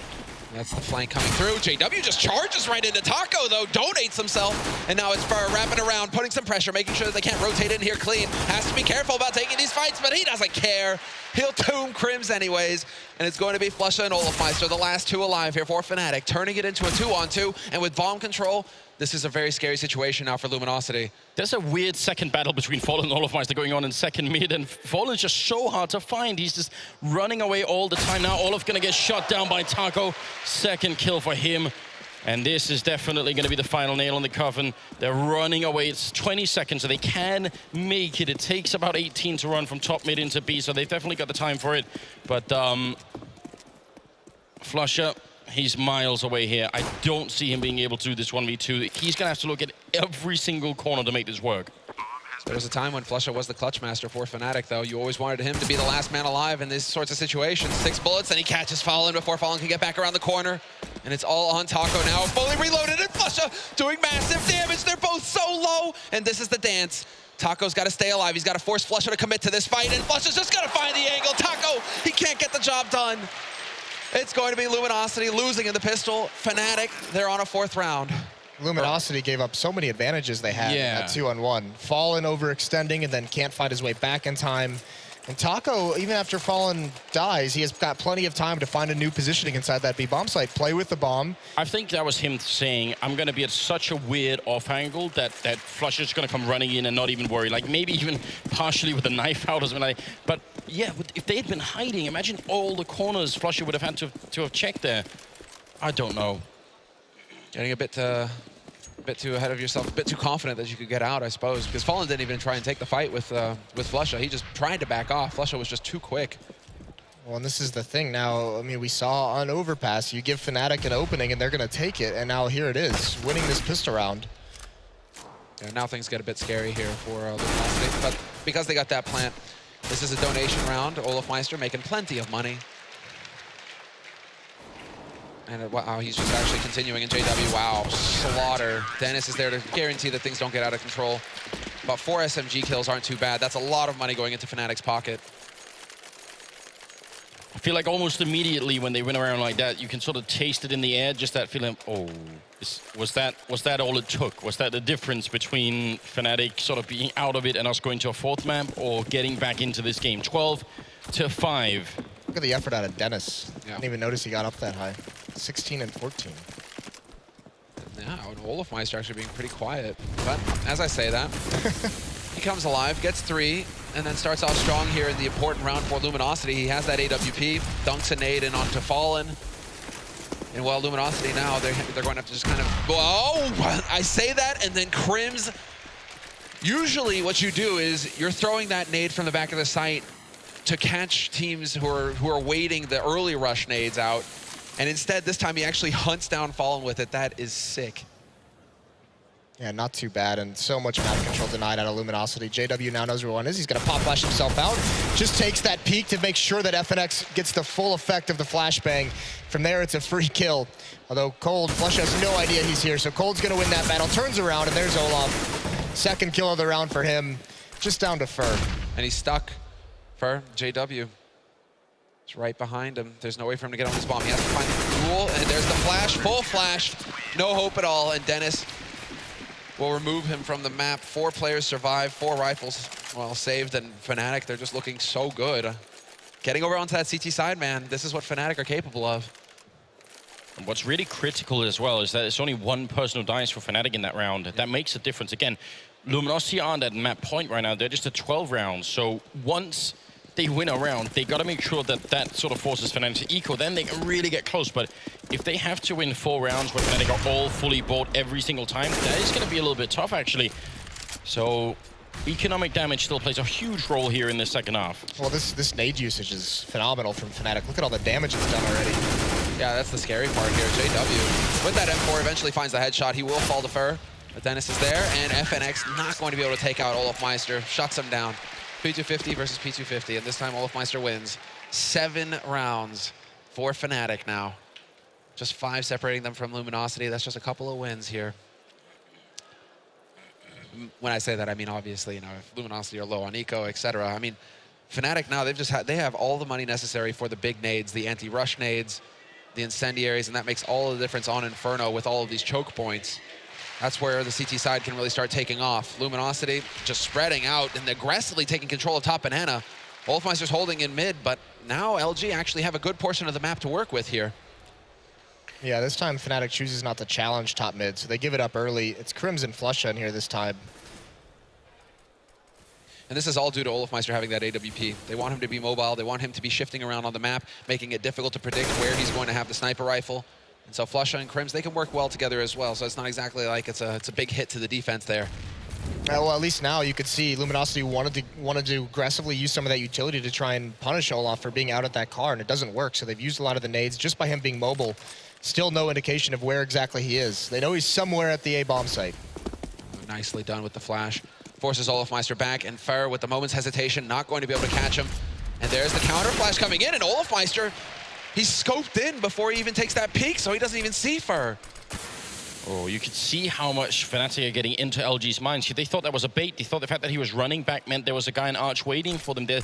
That's the flank coming through. JW just charges right into Taco, though, donates himself. And now it's Fur wrapping around, putting some pressure, making sure that they can't rotate in here clean. Has to be careful about taking these fights, but he doesn't care. He'll tomb Crims anyways. And it's going to be Flusha and Olofmeister, the last two alive here for Fnatic, turning it into a 2-on-2. And with bomb control, this is a very scary situation now for Luminosity. There's a weird second battle between Fallen and Olofmeister going on in second mid, and Fallen's just so hard to find. He's just running away all the time now. Olof gonna get shot down by Taco. Second kill for him. And this is definitely gonna be the final nail on the coffin. They're running away. It's 20 seconds, so they can make it. It takes about 18 to run from top mid into B, so they've definitely got the time for it. But Flusha, he's miles away here. I don't see him being able to do this 1v2. He's going to have to look at every single corner to make this work. There was a time when Flusha was the clutch master for Fnatic, though. You always wanted him to be the last man alive in these sorts of situations. 6 bullets, and he catches Fallen before Fallen can get back around the corner. And it's all on Taco now, fully reloaded, and Flusha doing massive damage. They're both so low, and this is the dance. Taco's got to stay alive. He's got to force Flusha to commit to this fight, and Flusha's just got to find the angle. Taco, he can't get the job done. It's going to be Luminosity losing in the pistol. Fnatic, they're on a 4th round. Luminosity gave up so many advantages they had in that 2-on-1. Fallen overextending and then can't find his way back in time. And Taco, even after Fallen dies, he has got plenty of time to find a new positioning inside that B bomb site. Play with the bomb. I think that was him saying, I'm going to be at such a weird off angle that Flusha's going to come running in and not even worry. Like maybe even partially with a knife out or something like that. But yeah, if they had been hiding, imagine all the corners Flusha would have had to have checked there. I don't know. Getting a bit too ahead of yourself, a bit too confident that you could get out, I suppose, because Fallen didn't even try and take the fight with Flusha. He just tried to back off. Flusha was just too quick. Well, and this is the thing now. I mean, we saw on Overpass, you give Fnatic an opening and they're going to take it, and now here it is, winning this pistol round. Yeah, now things get a bit scary here for Luminosity, but because they got that plant, this is a donation round. Olofmeister making plenty of money. And wow, he's just actually continuing in JW. Wow, slaughter. Dennis is there to guarantee that things don't get out of control. But 4 SMG kills aren't too bad. That's a lot of money going into Fnatic's pocket. I feel like almost immediately when they went around like that, you can sort of taste it in the air, just that feeling, oh, was that all it took? Was that the difference between Fnatic sort of being out of it and us going to a 4th map or getting back into this game? 12-5. Look at the effort out of Dennis. Yeah. Didn't even notice he got up that high. 16 and 14. Yeah, and Olofmeister actually being pretty quiet. But as I say that, he comes alive, gets 3, and then starts off strong here in the important round for Luminosity. He has that AWP, dunks a nade in onto Fallen. And while Luminosity now, they're going to have to just kind of, oh, I say that, and then Crims. Usually what you do is you're throwing that nade from the back of the site to catch teams who are waiting the early rush nades out. And instead, this time he actually hunts down Fallen with it. That is sick. Yeah, not too bad, and so much map control denied out of Luminosity. JW now knows where one is. He's going to pop flash himself out. Just takes that peek to make sure that FNX gets the full effect of the flashbang. From there, it's a free kill. Although Cold, Flush has no idea he's here, so Cold's going to win that battle. Turns around, and there's Olaf. Second kill of the round for him. Just down to Fur. And he's stuck. Fur, JW. It's right behind him. There's no way for him to get on his bomb. He has to find the duel, and there's the flash, full flash. No hope at all, and Dennis will remove him from the map. 4 players survive, 4 rifles, well, saved, and Fnatic, they're just looking so good. Getting over onto that CT side, man, this is what Fnatic are capable of. And what's really critical as well is that it's only 1 person who dies for Fnatic in that round. That makes a difference. Again, Luminosity aren't at map point right now. They're just at 12 rounds. So once they win a round, they got to make sure that that sort of forces Fnatic to eco. Then they can really get close. But if they have to win 4 rounds where Fnatic are all fully bought every single time, that is going to be a little bit tough, actually. So economic damage still plays a huge role here in the second half. Well, this nade usage is phenomenal from Fnatic. Look at all the damage it's done already. Yeah, that's the scary part here. JW, with that M4, eventually finds the headshot. He will fall to Fer, but Dennis is there, and FNX not going to be able to take out Olofmeister. Shuts him down. P250 versus P250, and this time Olofmeister wins. 7 rounds for Fnatic now. Just 5 separating them from Luminosity. That's just a couple of wins here. When I say that, I mean, obviously, you know, if Luminosity are low on eco, etc. I mean, Fnatic now, they have all the money necessary for the big nades, the anti-rush nades, the incendiaries, and that makes all the difference on Inferno with all of these choke points. That's where the CT side can really start taking off. Luminosity just spreading out and aggressively taking control of top banana. Wolfmeister's holding in mid, but now LG actually have a good portion of the map to work with here. Yeah, this time Fnatic chooses not to challenge top mid, so they give it up early. It's Crimson Flusha in here this time. And this is all due to Olofmeister having that AWP. They want him to be mobile. They want him to be shifting around on the map, making it difficult to predict where he's going to have the sniper rifle. And so Flusha and Crims, they can work well together as well. So it's not exactly like it's a big hit to the defense there. Well, at least now you could see Luminosity wanted to aggressively use some of that utility to try and punish Olaf for being out at that car, and it doesn't work. So they've used a lot of the nades just by him being mobile. Still no indication of where exactly he is. They know he's somewhere at the A-bomb site. Nicely done with the flash. Forces Olofmeister back, and Fer, with the moment's hesitation, not going to be able to catch him. And there's the counter flash coming in, and Olofmeister, he's scoped in before he even takes that peek, so he doesn't even see Fer. Oh, you could see how much Fnatic are getting into LG's minds. They thought that was a bait. They thought the fact that he was running back meant there was a guy in Arch waiting for them. They're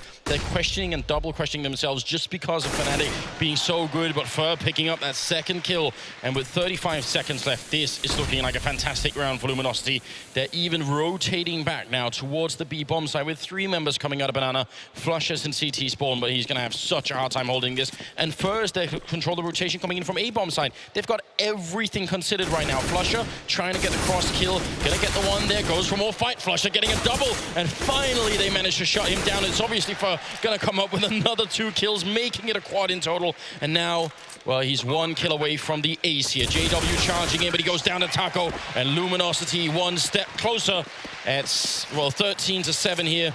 questioning and double questioning themselves just because of Fnatic being so good, but Fer picking up that second kill. And with 35 seconds left, this is looking like a fantastic round for Luminosity. They're even rotating back now towards the B bomb side with 3 members coming out of Banana. Flushes in CT spawn, but he's going to have such a hard time holding this. And Fer, they control the rotation coming in from A bomb side. They've got everything considered right now. Flusha trying to get the cross kill, gonna get the one there, goes for more fight. Flusha getting a double, and finally they manage to shut him down. It's obviously for gonna come up with another 2 kills, making it a quad in total. And now, well, he's 1 kill away from the ace here. JW charging in, but he goes down to Taco, and Luminosity 1 step closer. It's, well, 13-7 here,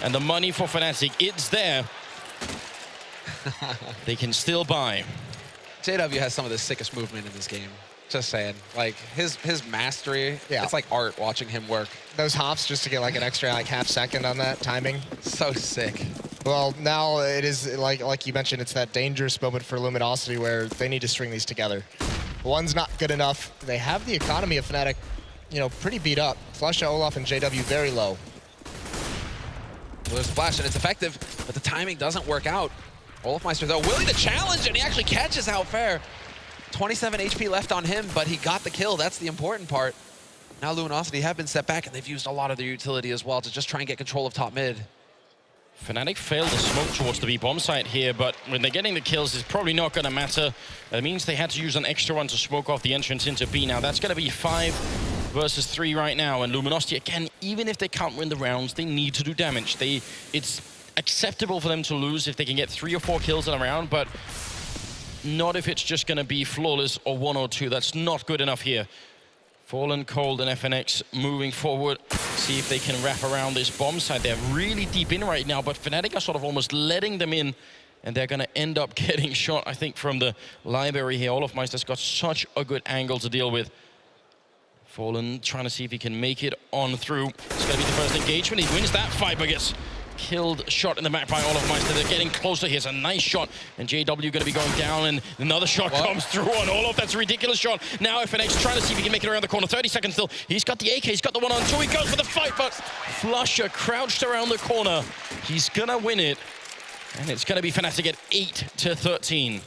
and the money for Fnatic, it's there. They can still buy. JW has some of the sickest movement in this game. Just saying, like his mastery, yeah. It's like art watching him work. Those hops just to get like an extra like half second on that timing. So sick. Well, now it is like you mentioned, it's that dangerous moment for Luminosity where they need to string these together. One's not good enough. They have the economy of Fnatic, you know, pretty beat up. Flusha, Olaf, and JW very low. Well, there's a flash and it's effective, but the timing doesn't work out. Olofmeister though willing to challenge, and he actually catches out Fair. 27 HP left on him, but he got the kill. That's the important part. Now Luminosity have been set back, and they've used a lot of their utility as well to just try and get control of top mid. Fnatic failed to smoke towards the B bomb site here, but when they're getting the kills, it's probably not going to matter. That means they had to use an extra one to smoke off the entrance into B. Now that's going to be 5 versus 3 right now, and Luminosity, again, even if they can't win the rounds, they need to do damage. It's acceptable for them to lose if they can get 3 or 4 kills in a round, but not if it's just going to be flawless or 1 or 2. That's not good enough here. Fallen Cold and FNX moving forward. See if they can wrap around this bomb site. They're really deep in right now, but Fnatic are sort of almost letting them in, and they're going to end up getting shot, I think, from the library here. Olofmeister's got such a good angle to deal with. Fallen trying to see if he can make it on through. It's going to be the first engagement. He wins that fight, but gets killed, shot in the back by Olofmeister. They're getting closer. Here's a nice shot, and JW going to be going down, and another shot comes through on Olof. That's a ridiculous shot. Now FNX trying to see if he can make it around the corner. 30 seconds still. He's got the AK. He's got the 1 on 2. He goes for the fight, but Flusha crouched around the corner. He's going to win it, and it's going to be Fnatic at 8-13.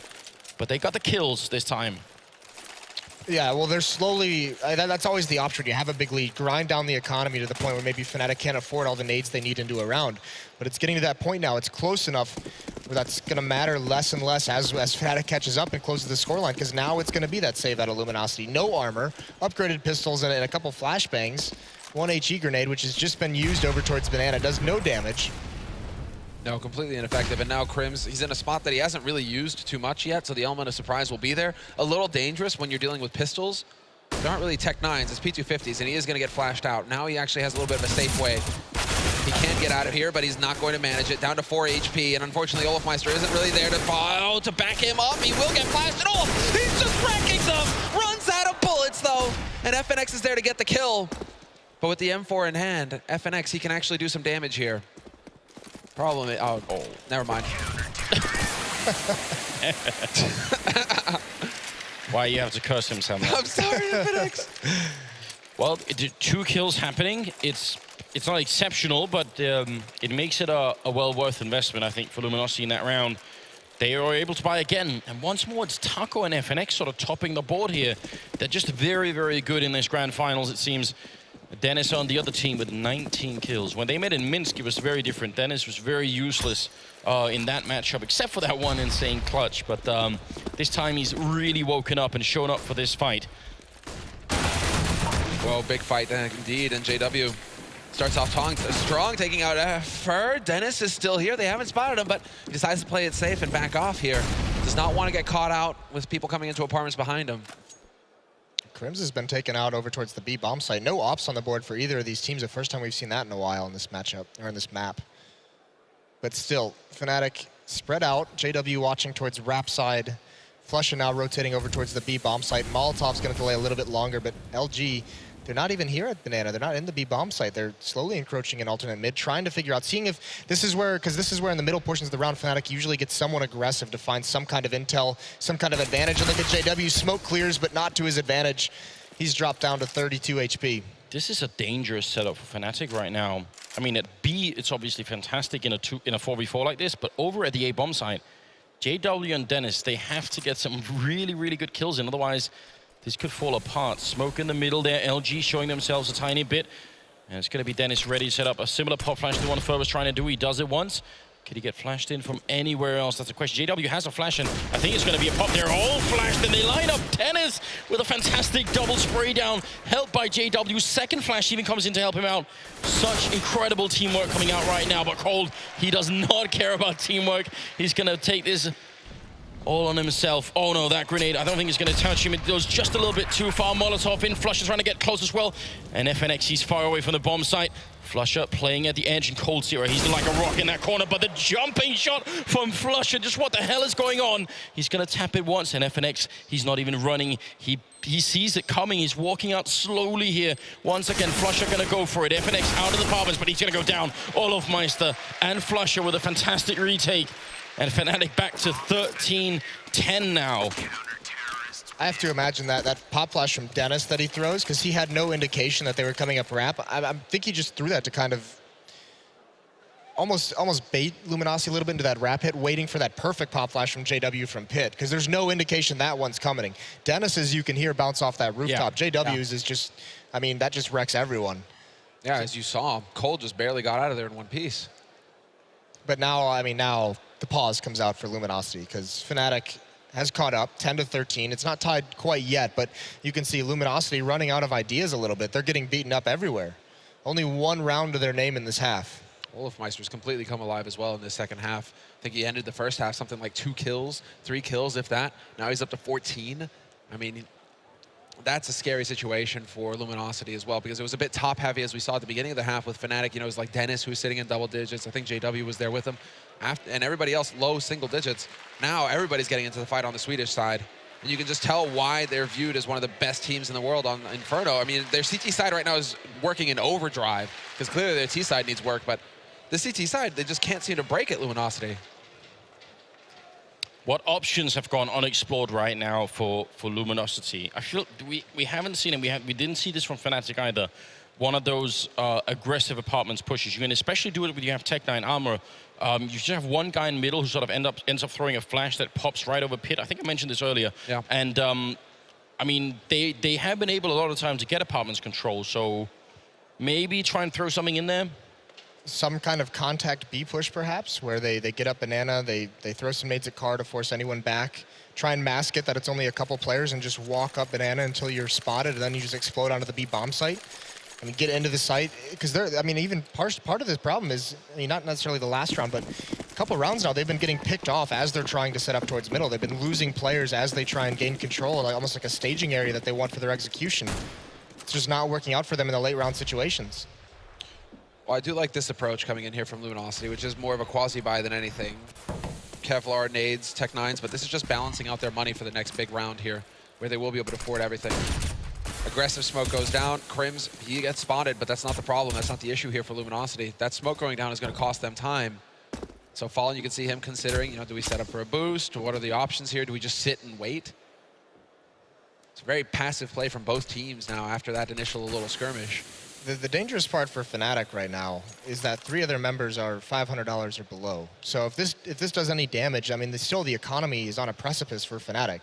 But they got the kills this time. Yeah, well, they're slowly, that's always the option. You have a big lead, grind down the economy to the point where maybe Fnatic can't afford all the nades they need into a round. But it's getting to that point now. It's close enough where that's going to matter less and less as Fnatic catches up and closes the scoreline, because now it's going to be that save out of Luminosity. No armor, upgraded pistols, and a couple flashbangs. 1 HE grenade, which has just been used over towards Banana, does no damage. No, completely ineffective. And now Crims, he's in a spot that he hasn't really used too much yet, so the element of surprise will be there. A little dangerous when you're dealing with pistols. They aren't really Tech 9s, it's P250s, and he is going to get flashed out. Now he actually has a little bit of a safe way. He can get out of here, but he's not going to manage it. Down to 4 HP, and unfortunately Olafmeister isn't really there to back him up. He will get flashed, and Olaf, he's just wrecking them! Runs out of bullets, though, and FNX is there to get the kill. But with the M4 in hand, FNX, he can actually do some damage here. Problem is, oh, never mind. Why you have to curse him, Sam? I'm sorry, FNX. Well, 2 kills happening. It's not exceptional, but it makes it a well worth investment, I think, for Luminosity in that round. They are able to buy again, and once more it's Taco and FNX sort of topping the board here. They're just very, very good in this grand finals, it seems. Dennis on the other team with 19 kills. When they met in Minsk, it was very different. Dennis was very useless in that matchup, except for that one insane clutch. But this time he's really woken up and shown up for this fight. Well, big fight indeed, and JW starts off strong, taking out Fur. Dennis is still here. They haven't spotted him, but he decides to play it safe and back off here. Does not want to get caught out with people coming into apartments behind him. Crims has been taken out over towards the B bomb site. No ops on the board for either of these teams. The first time we've seen that in a while in this matchup, or in this map. But still, Fnatic spread out. JW watching towards Rap side. Flusha now rotating over towards the B bomb site. Molotov's going to delay a little bit longer, but LG, they're not even here at Banana. They're not in the B bomb site. They're slowly encroaching in alternate mid, trying to figure out, seeing if this is where, because this is where in the middle portions of the round, Fnatic usually gets someone aggressive to find some kind of intel, some kind of advantage. And look at JW, smoke clears, but not to his advantage. He's dropped down to 32 HP. This is a dangerous setup for Fnatic right now. I mean, at B, it's obviously fantastic in a 4v4 like this, but over at the A bomb site, JW and Dennis, they have to get some really, really good kills in. Otherwise, this could fall apart. Smoke in the middle there. LG showing themselves a tiny bit. And it's going to be Dennis ready to set up a similar pop flash to the one Fur was trying to do. He does it once. Could he get flashed in from anywhere else? That's a question. JW has a flash, and I think it's going to be a pop. They're all flashed, and they line up Dennis with a fantastic double spray down, helped by JW. Second flash even comes in to help him out. Such incredible teamwork coming out right now, but Cold, he does not care about teamwork. He's going to take this all on himself. Oh no, that grenade, I don't think it's going to touch him. It goes just a little bit too far. Molotov in, Flush is trying to get close as well. And FNX, he's far away from the bomb site. Flusha playing at the edge, and Cold Zero, he's like a rock in that corner, but the jumping shot from Flusha, just what the hell is going on? He's going to tap it once, and FNX, he's not even running. He sees it coming. He's walking out slowly here. Once again, Flusha going to go for it. FNX out of the apartments, but he's going to go down. Olafmeister and Flusha with a fantastic retake. And Fnatic back to 13-10 now. I have to imagine that pop flash from Dennis that he throws, because he had no indication that they were coming up ramp. I think he just threw that to kind of almost bait Luminosity a little bit into that rap hit, waiting for that perfect pop flash from JW from pit, because there's no indication that one's coming. Dennis's you can hear bounce off that rooftop. Yeah. JW's is just, I mean, that just wrecks everyone. Yeah, as you saw, Cole just barely got out of there in one piece. But now, I mean, now the pause comes out for Luminosity, because Fnatic has caught up, 10-13. It's not tied quite yet, but you can see Luminosity running out of ideas a little bit. They're getting beaten up everywhere. Only one round to their name in this half. Olafmeister's completely come alive as well in the second half. I think he ended the first half something like 2 kills, 3 kills, if that. Now he's up to 14. I mean, that's a scary situation for Luminosity as well, because it was a bit top-heavy, as we saw at the beginning of the half with Fnatic. You know, it was like Dennis who was sitting in double digits. I think JW was there with him. And everybody else low single digits. Now everybody's getting into the fight on the Swedish side. And you can just tell why they're viewed as one of the best teams in the world on Inferno. I mean, their CT side right now is working in overdrive, because clearly their T side needs work, but the CT side, they just can't seem to break it, Luminosity. What options have gone unexplored right now for Luminosity? I feel we haven't seen it. We didn't see this from Fnatic either. One of those aggressive apartments pushes. You can especially do it when you have Tech 9 armor. You just have one guy in the middle who sort of ends up throwing a flash that pops right over pit. I think I mentioned this earlier. Yeah. And I mean, they have been able a lot of times to get apartments control. So maybe try and throw something in there. Some kind of contact B push, perhaps, where they get up Banana, they throw some nades at car to force anyone back, try and mask it that it's only a couple players, and just walk up Banana until you're spotted, and then you just explode onto the B bomb site. I mean, get into the site, because they're, I mean, even part of this problem is, I mean, not necessarily the last round, but a couple rounds now, they've been getting picked off as they're trying to set up towards middle. They've been losing players as they try and gain control, like, almost like a staging area that they want for their execution. It's just not working out for them in the late round situations. Well, I do like this approach coming in here from Luminosity, which is more of a quasi-buy than anything. Kevlar, nades, Tech 9s, but this is just balancing out their money for the next big round here, where they will be able to afford everything. Aggressive smoke goes down. Crims, he gets spotted, but that's not the problem. That's not the issue here for Luminosity. That smoke going down is going to cost them time. So Fallen, you can see him considering, you know, do we set up for a boost? What are the options here? Do we just sit and wait? It's a very passive play from both teams now after that initial little skirmish. The dangerous part for Fnatic right now is that 3 of their members are $500 or below. So if this does any damage, I mean, still the economy is on a precipice for Fnatic.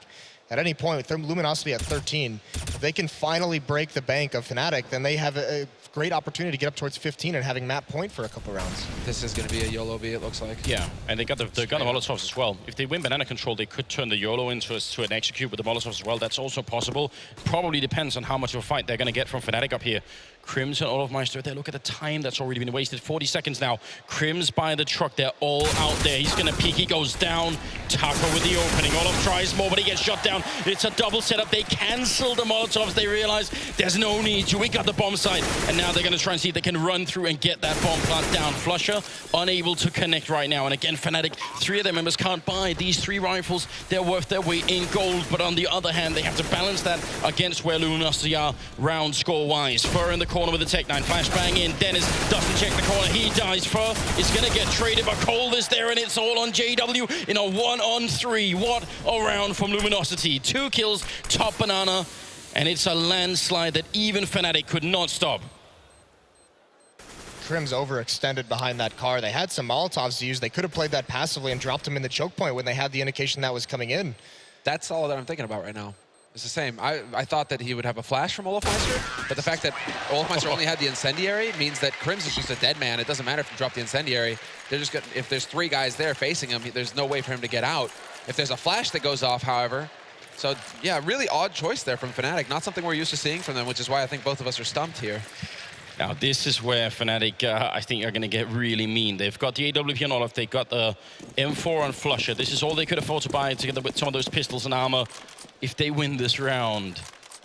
At any point, with Luminosity at 13, if they can finally break the bank of Fnatic, then they have a great opportunity to get up towards 15 and having map point for a couple rounds. This is going to be a YOLO B, it looks like. Yeah, and they got the Molotovs as well. If they win banana control, they could turn the YOLO into an execute with the Molotovs as well. That's also possible. Probably depends on how much of a fight they're going to get from Fnatic up here. Crims and Olofmeister, they look at the time that's already been wasted. 40 seconds now. Crims by the truck, they're all out there. He's going to peek, he goes down. Taco with the opening. Olof tries more, but he gets shot down. It's a double setup. They cancel the Molotovs. They realize there's no need to. We got the bomb site, and now they're going to try and see if they can run through and get that bomb plant down. Flusher unable to connect right now. And again, Fnatic, 3 of their members can't buy these 3 rifles. They're worth their weight in gold, but on the other hand, they have to balance that against where Luminosity are round score-wise. Fur in the corner with the Tech 9. Flashbang in. Dennis doesn't check the corner. He dies. Fur is going to get traded, but Cold is there, and it's all on JW in a 1-on-3. What a round from Luminosity. 2 kills, top banana, and it's a landslide that even Fnatic could not stop. Crims overextended behind that car. They had some Molotovs to use. They could have played that passively and dropped him in the choke point when they had the indication that was coming in. That's all that I'm thinking about right now. It's the same. I thought that he would have a flash from Olofmeister, but the fact that Olofmeister only had the incendiary means that Crims is just a dead man. It doesn't matter if you drop the incendiary. They're just gonna, if there's 3 guys there facing him, there's no way for him to get out. If there's a flash that goes off, however, so yeah, really odd choice there from Fnatic. Not something we're used to seeing from them, which is why I think both of us are stumped here. Now, this is where Fnatic, I think, are going to get really mean. They've got the AWP on Olaf, they got the M4 on Flusher. This is all they could afford to buy together with some of those pistols and armor. If they win this round,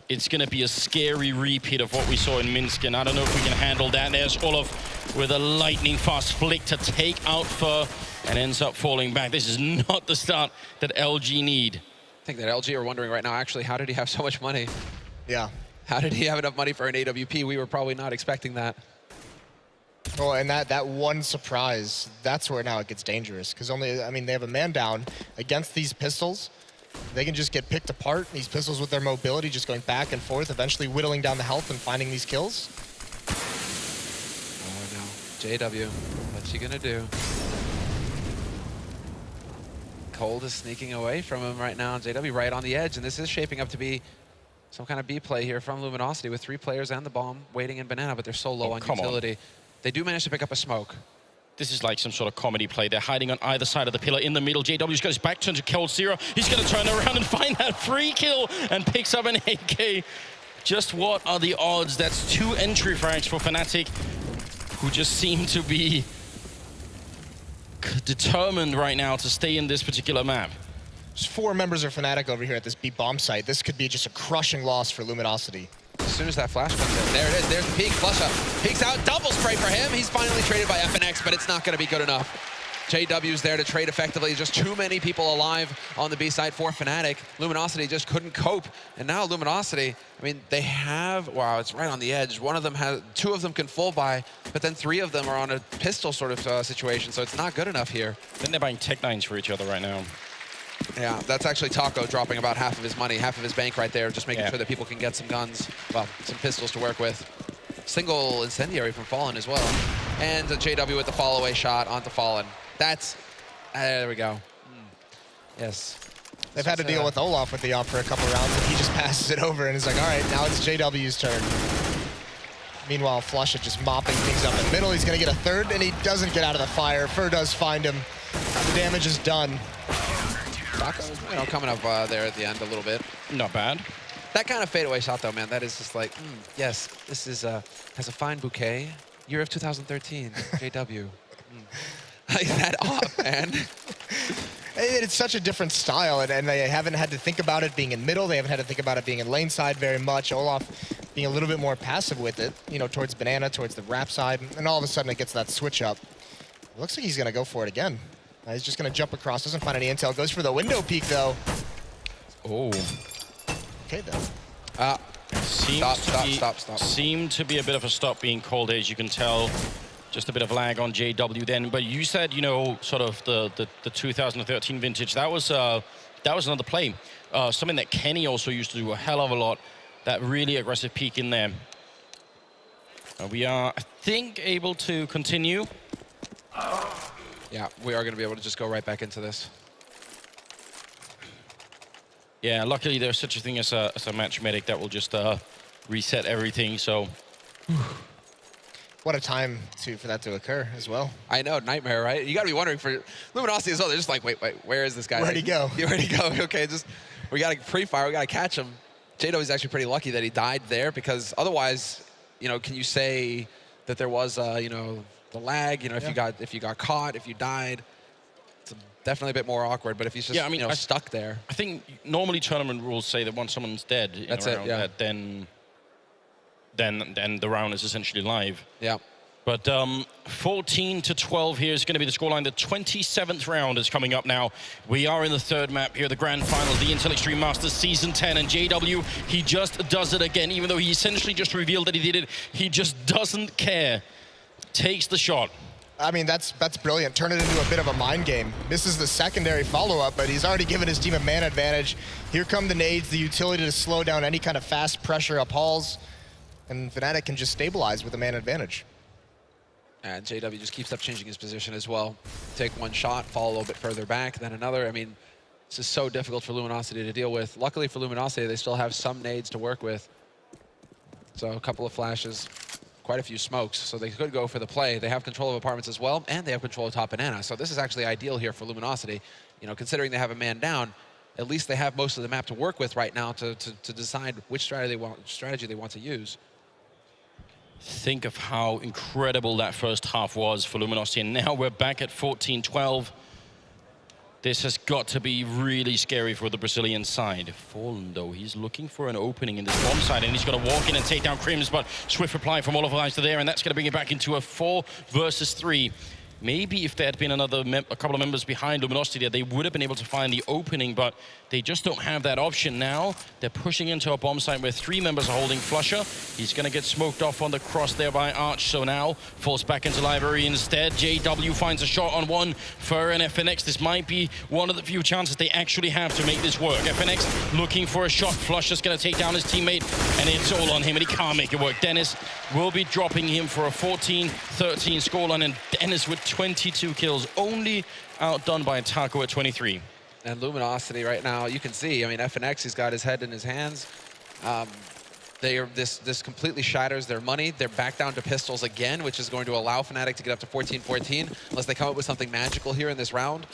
it's going to be a scary repeat of what we saw in Minsk, and I don't know if we can handle that. There's Olaf with a lightning-fast flick to take out Fur, and ends up falling back. This is not the start that LG need. I think that LG are wondering right now, actually, how did he have so much money? Yeah. How did he have enough money for an AWP? We were probably not expecting that. Oh, and that one surprise, that's where now it gets dangerous. Because only, I mean, they have a man down against these pistols. They can just get picked apart. These pistols with their mobility just going back and forth, eventually whittling down the health and finding these kills. Oh no, JW, what's he gonna do? Cold is sneaking away from him right now. JW right on the edge, and this is shaping up to be some kind of B play here from Luminosity with 3 players and the bomb waiting in banana, but they're so low on utility. They do manage to pick up a smoke. This is like some sort of comedy play. They're hiding on either side of the pillar in the middle. JW's got his back turned to Cold Zero. He's going to turn around and find that free kill and picks up an AK. Just what are the odds? That's 2 entry frags for Fnatic, who just seem to be determined right now to stay in this particular map. There's 4 members of Fnatic over here at this B bomb site. This could be just a crushing loss for Luminosity. As soon as that flash comes in, there it is. There's the peek. Flush up. Peeks out. Double spray for him. He's finally traded by FNX, but it's not going to be good enough. JW's there to trade effectively. Just too many people alive on the B side for Fnatic. Luminosity just couldn't cope. And now Luminosity, I mean, they have, wow, it's right on the edge. One of them has, 2 of them can full buy, but then 3 of them are on a pistol sort of situation, so it's not good enough here. Then they're buying Tech 9s for each other right now. Yeah, that's actually Taco dropping about half of his money, half of his bank right there, just making sure that people can get some guns, well, some pistols to work with. Single incendiary from Fallen as well. And the JW with the fall away shot onto Fallen. That's, there we go. Yes. They've had to deal with Olaf with the op for a couple rounds, and he just passes it over and is like, all right, now it's JW's turn. Meanwhile, Flusha just mopping things up in the middle. He's going to get a 3rd, and he doesn't get out of the fire. Fur does find him. The damage is done. Taco, you know, coming up there at the end a little bit. Not bad. That kind of fadeaway shot, though, man, that is just like, yes, this is has a fine bouquet. Year of 2013, JW. Like that off, man. It's such a different style, and they haven't had to think about it being in middle. They haven't had to think about it being in lane side very much. Olaf being a little bit more passive with it, you know, towards Banana, towards the wrap side, and all of a sudden it gets that switch up. It looks like he's going to go for it again. He's just going to jump across, doesn't find any intel, goes for the window peek, though. Oh. Okay, then. Stop. Seemed to be a bit of a stop being called, as you can tell. Just a bit of lag on JW then. But you said, you know, sort of the 2013 vintage. That was another play. Something that Kenny also used to do a hell of a lot. That really aggressive peek in there. We are, I think, able to continue. Yeah, we are going to be able to just go right back into this. Yeah, luckily there's such a thing as a match medic that will just reset everything. So. What a time for that to occur as well. I know, nightmare, right? You got to be wondering for Luminosity as well. They're just like, wait, where is this guy? Where'd he go? Where'd he go? Okay, we got to pre-fire. We got to catch him. Jado is actually pretty lucky that he died there, because otherwise, you know, can you say that there was, you know, the lag? You know, if you got caught, if you died, it's definitely a bit more awkward. But if he's just, you know, stuck there. I think normally tournament rules say that once someone's dead, that's it. Yeah. Then the round is essentially live. Yeah. But 14-12 here is going to be the scoreline. The 27th round is coming up now. We are in the third map here, the grand final, the Intel Extreme Masters Season 10. And JW, he just does it again, even though he essentially just revealed that he did it. He just doesn't care. Takes the shot. I mean, that's brilliant. Turn it into a bit of a mind game. This is the secondary follow-up, but he's already given his team a man advantage. Here come the nades, the utility to slow down any kind of fast pressure up halls. And Fnatic can just stabilize with a man advantage. And JW just keeps up changing his position as well. Take one shot, fall a little bit further back, then another. I mean, this is so difficult for Luminosity to deal with. Luckily for Luminosity, they still have some nades to work with. So a couple of flashes, quite a few smokes, so they could go for the play. They have control of apartments as well, and they have control of top Banana. So this is actually ideal here for Luminosity. You know, considering they have a man down, at least they have most of the map to work with right now to decide which strategy they want to use. Think of how incredible that first half was for Luminosity, and now we're back at 14-12. This has got to be really scary for the Brazilian side. Fallen, though, he's looking for an opening in this bomb side, and he's got to walk in and take down Crims, but swift reply from all of eyes to there, and that's going to bring it back into a 4 versus 3. Maybe if there had been a couple of members behind Luminosity there, they would have been able to find the opening, but they just don't have that option now. They're pushing into a bomb site where 3 members are holding Flusher. He's going to get smoked off on the cross there by Arch, so now falls back into library instead. JW finds a shot on one for an FNX. This might be one of the few chances they actually have to make this work. FNX looking for a shot. Flusher's going to take down his teammate, and it's all on him, and he can't make it work. Dennis will be dropping him for a 14-13 scoreline, and Dennis with 22 kills, only outdone by Taco at 23. And Luminosity right now, you can see, I mean, FNX, he's got his head in his hands. This completely shatters their money. They're back down to pistols again, which is going to allow Fnatic to get up to 14-14, unless they come up with something magical here in this round.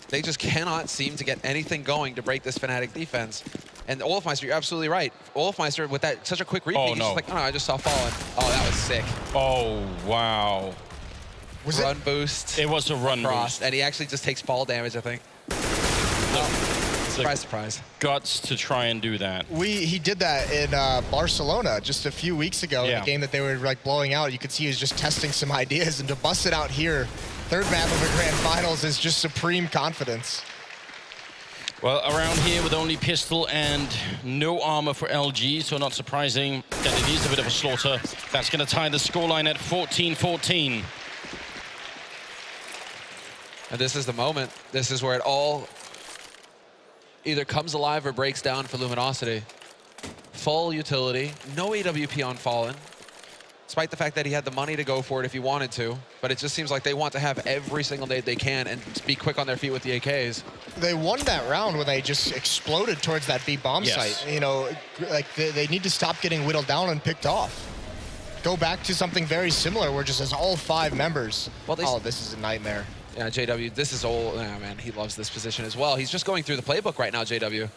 They just cannot seem to get anything going to break this Fnatic defense. And Olafmeister, you're absolutely right. Olafmeister, with that such a quick repeat, he's just like, oh no, I just saw Fallen. Oh, that was sick. Oh, wow. Was run boost. It was a run boost. And he actually just takes fall damage, I think. Surprise, surprise. Guts to try and do that. He did that in Barcelona just a few weeks ago in a game that they were like blowing out. You could see he was just testing some ideas, and to bust it out here, third map of a grand finals is just supreme confidence. Well, around here with only pistol and no armor for LG, so not surprising that it is a bit of a slaughter. That's going to tie the scoreline at 14-14. And this is the moment. This is where it all either comes alive or breaks down for Luminosity. Full utility, no AWP on Fallen, despite the fact that he had the money to go for it if he wanted to. But it just seems like they want to have every single nade they can and be quick on their feet with the AKs. They won that round when they just exploded towards that B bomb site. You know, like they need to stop getting whittled down and picked off. Go back to something very similar where just as all 5 members. Well, oh, this is a nightmare. Yeah, JW, this is old. Oh, man, he loves this position as well. He's just going through the playbook right now, JW.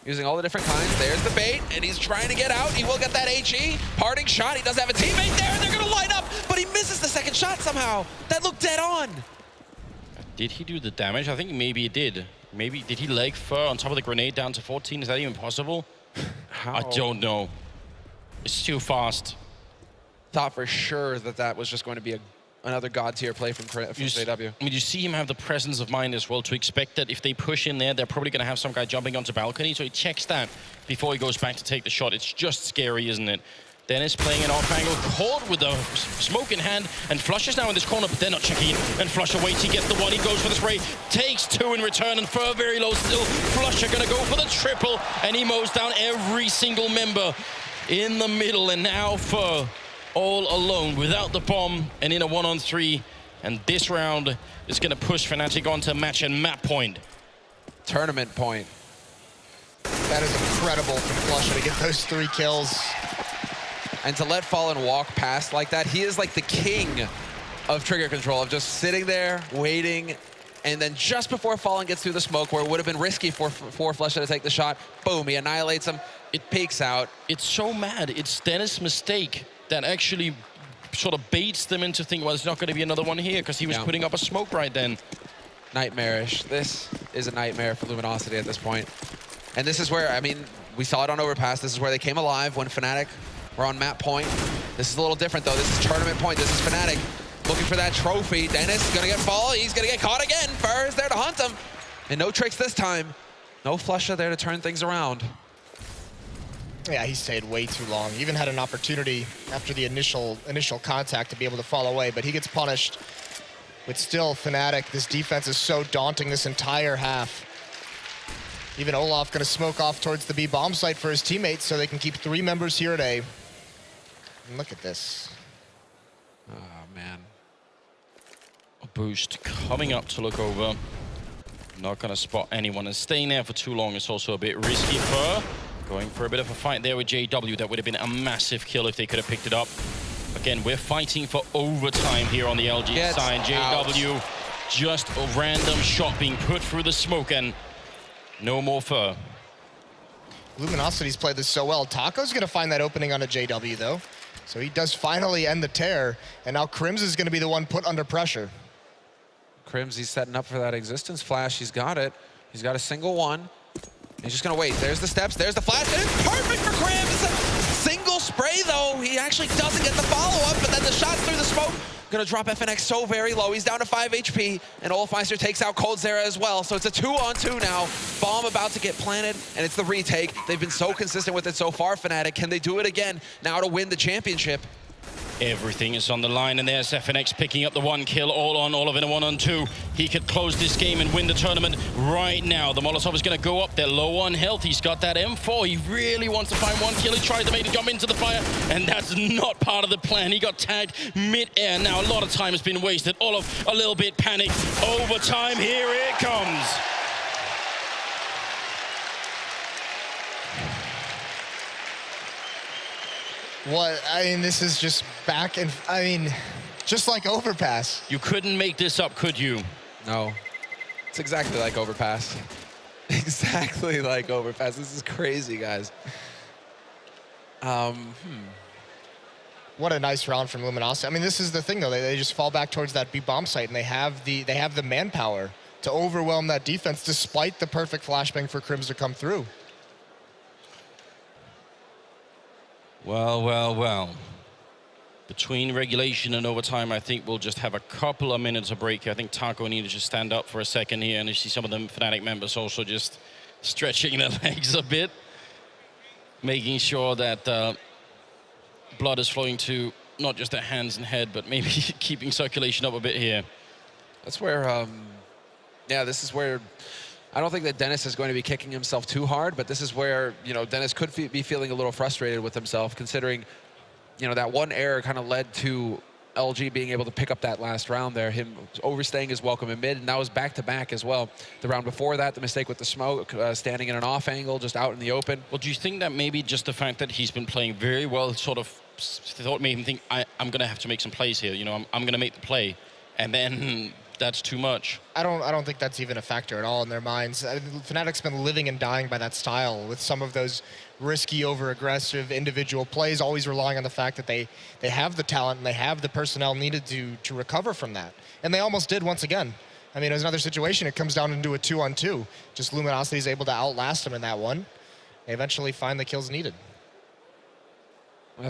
using all the different kinds. There's the bait, and he's trying to get out. He will get that HE. Parting shot. He does have a teammate there, and they're going to line up, but he misses the second shot somehow. That looked dead on. Did he do the damage? I think maybe he did. Maybe, did he leg Fur on top of the grenade down to 14? Is that even possible? How? I don't know. It's too fast. Thought for sure that that was just going to be another god tier play from JW. I mean, you see him have the presence of mind as well to expect that if they push in there, they're probably going to have some guy jumping onto balcony. So he checks that before he goes back to take the shot. It's just scary, isn't it? Dennis playing an off angle, caught with the smoke in hand, and Flush is now in this corner, but they're not checking in. And Flusher waits, he gets the one, he goes for the spray, takes two in return, and Fur very low still. Flusher gonna go for the triple, and he mows down every single member in the middle, and now Fur all alone without the bomb and in a 1-on-3. And this round is gonna push Fnatic onto match and map point. Tournament point. That is incredible from Flusher to get those 3 kills. And to let Fallen walk past like that, he is like the king of trigger control, of just sitting there, waiting, and then just before Fallen gets through the smoke, where it would have been risky for Flusher to take the shot, boom, he annihilates him, it peeks out. It's so mad. It's Dennis' mistake that actually sort of baits them into thinking, well, there's not going to be another one here, because he was putting up a smoke right then. Nightmarish. This is a nightmare for Luminosity at this point. And this is where, I mean, we saw it on Overpass. This is where they came alive when Fnatic were on map point. This is a little different, though. This is tournament point. This is Fnatic looking for that trophy. Dennis is going to get followed. He's going to get caught again. Fur is there to hunt him. And no tricks this time. No Flusher there to turn things around. Yeah, he stayed way too long. He even had an opportunity after the initial contact to be able to fall away, but he gets punished. But still, Fnatic, this defense is so daunting this entire half. Even Olaf gonna smoke off towards the B bomb site for his teammates so they can keep 3 members here at A. And look at this. Oh, man. A boost coming up to look over. Not gonna spot anyone, and staying there for too long is also a bit risky. Fur going for a bit of a fight there with JW. That would have been a massive kill if they could have picked it up. Again, we're fighting for overtime here on the LG side. JW, just a random shot being put through the smoke, and no more Fur. Luminosity's played this so well. Taco's gonna find that opening on a JW though. So he does finally end the tear, and now Crims is gonna be the one put under pressure. Crims, he's setting up for that existence flash. He's got it. He's got a single one. He's just gonna wait. There's the steps, there's the flash, and it's perfect for Crims! Single spray though, he actually doesn't get the follow-up, but then the shots through the smoke. Gonna drop FNX so very low. He's down to 5 HP, and Olfmeister takes out Coldzera as well. So it's a 2-on-2 now. Bomb about to get planted, and it's the retake. They've been so consistent with it so far, Fnatic. Can they do it again now to win the championship? Everything is on the line, and there's FNX picking up the 1 kill, all of it a 1-on-2. He could close this game and win the tournament right now. The Molotov is going to go up. They're low on health. He's got that M4. He really wants to find 1 kill. He tries to make the jump into the fire, and that's not part of the plan. He got tagged mid-air. Now, a lot of time has been wasted. Olaf a little bit panicked. Overtime, here it comes. What, I mean, this is just back and, I mean, just like Overpass. You couldn't make this up, could you? No. It's exactly like Overpass. Exactly like Overpass. This is crazy, guys. What a nice round from Luminosity. I mean, this is the thing, though. They just fall back towards that B bomb site, and they have the manpower to overwhelm that defense, despite the perfect flashbang for Crims to come through. Well, well, well. Between regulation and overtime, I think we'll just have a couple of minutes of break. I think Taco needed to stand up for a second here, and you see some of the Fnatic members also just stretching their legs a bit, making sure that blood is flowing to not just their hands and head, but maybe keeping circulation up a bit here. That's where, yeah, this is where I don't think that Dennis is going to be kicking himself too hard, but this is where, you know, Dennis could be feeling a little frustrated with himself, considering, you know, that one error kind of led to LG being able to pick up that last round there, him overstaying his welcome in mid, and that was back-to-back as well. The round before that, the mistake with the smoke, standing in an off angle, just out in the open. Well, do you think that maybe just the fact that he's been playing very well sort of thought made him think, I'm going to have to make some plays here, you know, I'm going to make the play, and then that's too much. I don't think that's even a factor at all in their minds. Fnatic's been living and dying by that style with some of those risky, over-aggressive individual plays, always relying on the fact that they have the talent and they have the personnel needed to recover from that. And they almost did once again. I mean, it was another situation. It comes down into a 2-on-2. Just Luminosity is able to outlast them in that one. They eventually find the kills needed.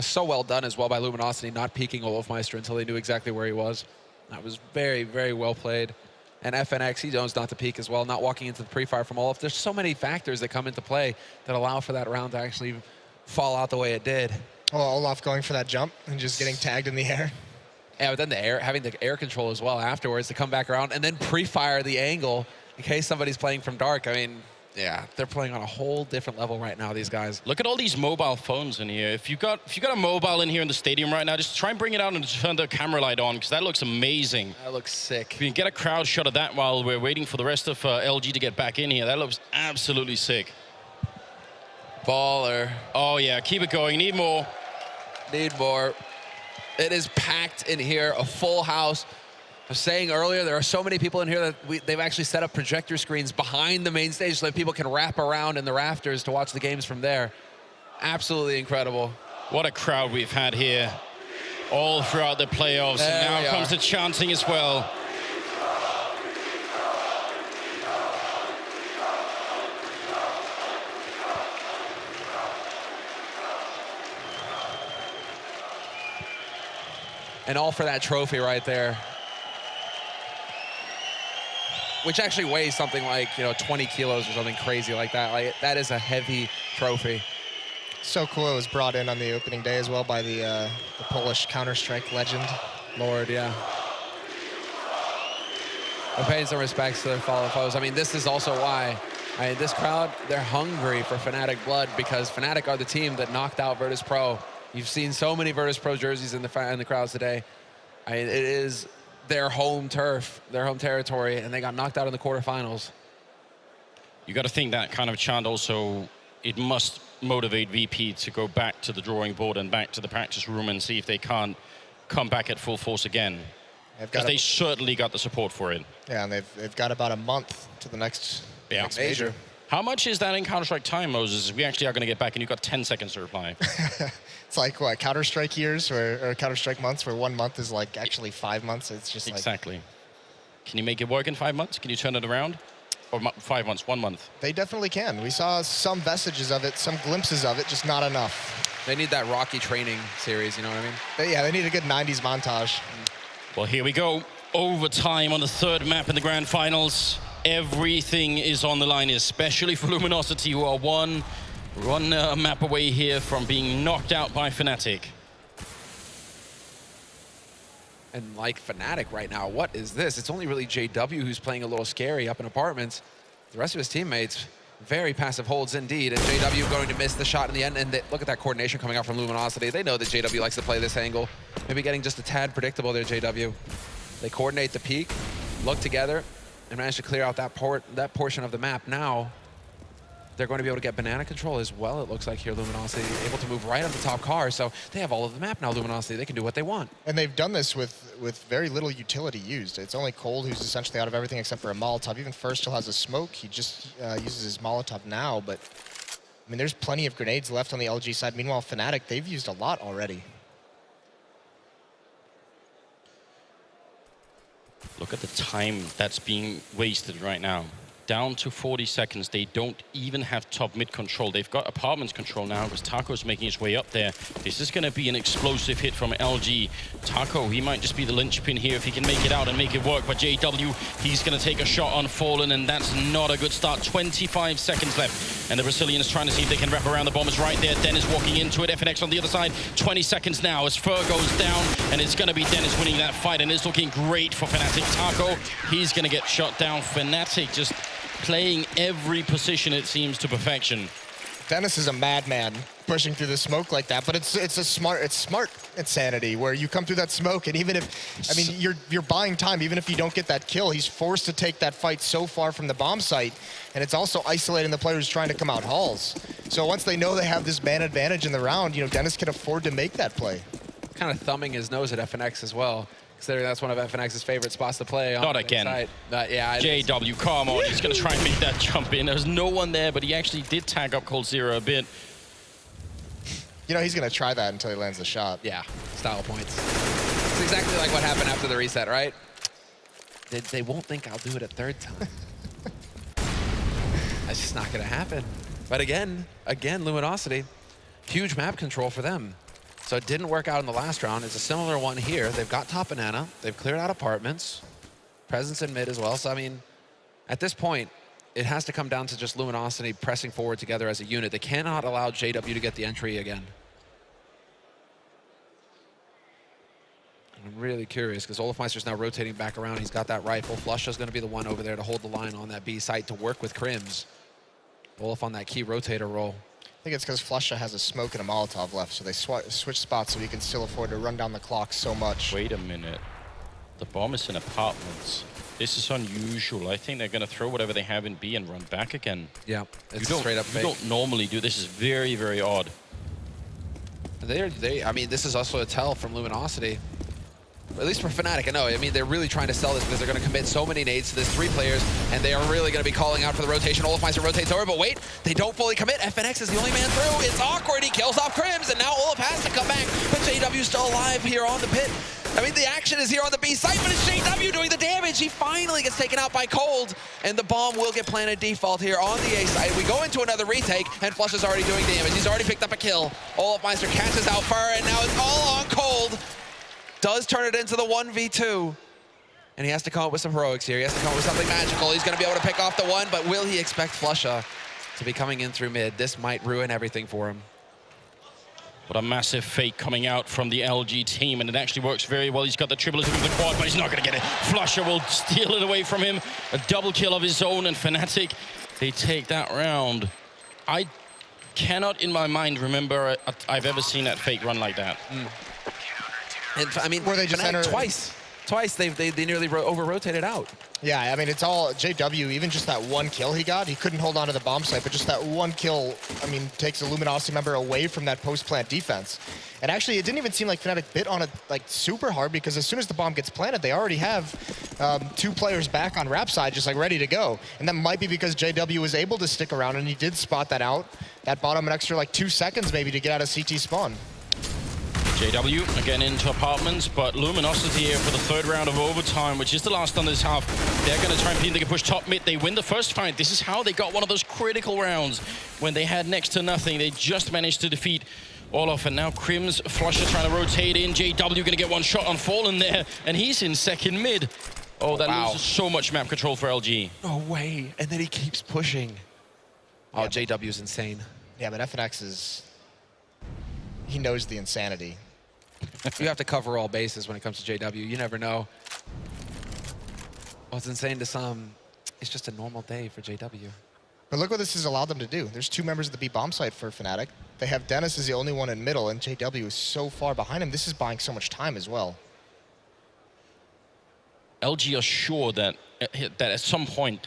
So well done as well by Luminosity, not peeking Olofmeister until they knew exactly where he was. That was very, very well played. And FNX, he knows not to peek as well, not walking into the pre-fire from Olaf. There's so many factors that come into play that allow for that round to actually fall out the way it did. Oh, Olaf going for that jump and just getting tagged in the air. Yeah, but then having the air control as well afterwards to come back around and then pre-fire the angle in case somebody's playing from dark. I mean, yeah, they're playing on a whole different level right now, these guys. Look at all these mobile phones in here. If you got a mobile in here in the stadium right now, just try and bring it out and turn the camera light on, because that looks amazing. That looks sick. If you can get a crowd shot of that while we're waiting for the rest of LG to get back in here, that looks absolutely sick. Baller. Oh yeah, keep it going. Need more. Need more. It is packed in here, a full house. I was saying earlier, there are so many people in here that they've actually set up projector screens behind the main stage so that people can wrap around in the rafters to watch the games from there. Absolutely incredible. What a crowd we've had here all throughout the playoffs. And now comes the chanting as well. And all for that trophy right there. Which actually weighs something like, 20 kilos or something crazy like that. Like, that is a heavy trophy. So cool it was brought in on the opening day as well by the Polish Counter-Strike legend. Lord, yeah. They're paying some respects to their fallen foes. I mean, this is also why, this crowd, they're hungry for Fnatic blood because Fnatic are the team that knocked out Virtus Pro. You've seen so many Virtus Pro jerseys in the crowds today. It is their home turf, their home territory, and they got knocked out in the quarterfinals. You got to think that kind of chant also, it must motivate VP to go back to the drawing board and back to the practice room and see if they can't come back at full force again. Because they certainly got the support for it. Yeah, and they've got about a month to the next major. How much is that in Counter-Strike time, Moses? We actually are going to get back, and you've got 10 seconds to reply. It's like, what, Counter-Strike years or Counter-Strike months, where 1 month is like actually 5 months. It's just exactly. Can you make it work in 5 months? Can you turn it around? Or 5 months, 1 month? They definitely can. We saw some vestiges of it, some glimpses of it, just not enough. They need that Rocky training series, you know what I mean? Yeah, they need a good 90s montage. Well, here we go. Overtime on the third map in the grand finals. Everything is on the line, especially for Luminosity, who are one map away here from being knocked out by Fnatic. And like Fnatic right now, what is this? It's only really JW who's playing a little scary up in apartments. The rest of his teammates, very passive holds indeed. And JW going to miss the shot in the end. And look at that coordination coming out from Luminosity. They know that JW likes to play this angle. Maybe getting just a tad predictable there, JW. They coordinate the peak, look together, and manage to clear out that portion of the map. Now, they're going to be able to get banana control as well, it looks like here, Luminosity, able to move right up the top car. So they have all of the map now, Luminosity. They can do what they want. And they've done this with very little utility used. It's only Cold who's essentially out of everything except for a Molotov. Even First still has a smoke. He just uses his Molotov now. But, I mean, there's plenty of grenades left on the LG side. Meanwhile, Fnatic, they've used a lot already. Look at the time that's being wasted right now. Down to 40 seconds. They don't even have top mid control. They've got apartments control now because Taco's making his way up there. This is going to be an explosive hit from LG. Taco, he might just be the linchpin here if he can make it out and make it work. But JW, he's going to take a shot on Fallen, and that's not a good start. 25 seconds left. And the Brazilians trying to see if they can wrap around the bombers right there. Dennis walking into it. FNX on the other side. 20 seconds now as Fur goes down. And it's going to be Dennis winning that fight. And it's looking great for Fnatic. Taco, he's going to get shot down. Fnatic just playing every position, it seems, to perfection. Dennis is a madman pushing through the smoke like that, but it's smart insanity where you come through that smoke, and even if, I mean, you're buying time, even if you don't get that kill, he's forced to take that fight so far from the bomb site, and it's also isolating the players trying to come out halls. So once they know they have this man advantage in the round, Dennis can afford to make that play. kind of thumbing his nose at FNX as well, considering that's one of FNX's favorite spots to play. On Not the again. inside. Yeah. JW, come on. He's going to try and make that jump in. There's no one there, but he actually did tag up Cold Zero a bit. You know, he's going to try that until he lands the shot. Yeah, style points. It's exactly like what happened after the reset, right? They won't think I'll do it a third time. That's just not going to happen. But again, Luminosity, huge map control for them. So it didn't work out in the last round. It's a similar one here. They've got top banana. They've cleared out apartments. Presence in mid as well. So, I mean, at this point, it has to come down to just Luminosity pressing forward together as a unit. They cannot allow JW to get the entry again. I'm really curious because Olafmeister's now rotating back around. He's got that rifle. Flusha's going to be the one over there to hold the line on that B site to work with Crims. Olaf on that key rotator roll. I think it's because Flusha has a smoke and a Molotov left, so they switch spots so he can still afford to run down the clock so much. Wait a minute. The bomb is in apartments. This is unusual. I think they're going to throw whatever they have in B and run back again. Yeah, it's You straight up fake. don't normally do this. Is very, very odd. I mean, this is also a tell from Luminosity. At least for Fnatic, I know. I mean, they're really trying to sell this because they're going to commit so many nades to this 3 players, and they are really going to be calling out for the rotation. Olafmeister rotates over, but wait, they don't fully commit. FNX is the only man through. It's awkward. He kills off Crims, and now Olaf has to come back, but JW's still alive here on the pit. I mean, the action is here on the B site, but it's JW doing the damage. He finally gets taken out by Cold, and the bomb will get planted default here on the A side. We go into another retake, and Flush is already doing damage. He's already picked up a kill. Olafmeister catches out Fur, and now it's all on Cold. Does turn it into the 1v2. And he has to come up with some heroics here. He has to come up with something magical. He's going to be able to pick off the 1, but will he expect Flusha to be coming in through mid? This might ruin everything for him. What a massive fake coming out from the LG team, and it actually works very well. He's got the triple with the quad, but he's not going to get it. Flusha will steal it away from him. A double kill of his own, and Fnatic, they take that round. I cannot in my mind remember I've ever seen that fake run like that. And I mean, Were they just Fnatic twice they nearly over-rotated out. Yeah, I mean, it's all JW. Even just that 1 kill he got, he couldn't hold on to the bomb site, but just that 1 kill, I mean, takes a Luminosity member away from that post-plant defense. And actually, it didn't even seem like Fnatic bit on it like super hard, because as soon as the bomb gets planted, they already have 2 players back on Rap side, just like ready to go. And that might be because JW was able to stick around, and he did spot that out. That bought him an extra like 2 seconds maybe to get out of CT spawn. JW again into apartments, but Luminosity here for the 3rd round of overtime, which is the last on this half. They're going to try and peek. They can push top mid. They win the first fight. This is how they got one of those critical rounds when they had next to nothing. They just managed to defeat Olaf, and now Crims, Flusha trying to rotate in. JW going to get 1 shot on Fallen there, and he's in 2nd mid. Oh, that loses so much map control for LG. No way. And then he keeps pushing. Oh, JW's insane. Yeah, but FNX is... he knows the insanity. You have to cover all bases when it comes to JW. You never know. What's insane to some, it's just a normal day for JW. But look what this has allowed them to do. There's 2 members of the B bomb site for Fnatic. They have Dennis as the only one in middle, and JW is so far behind him. This is buying so much time as well. LG are sure that at some point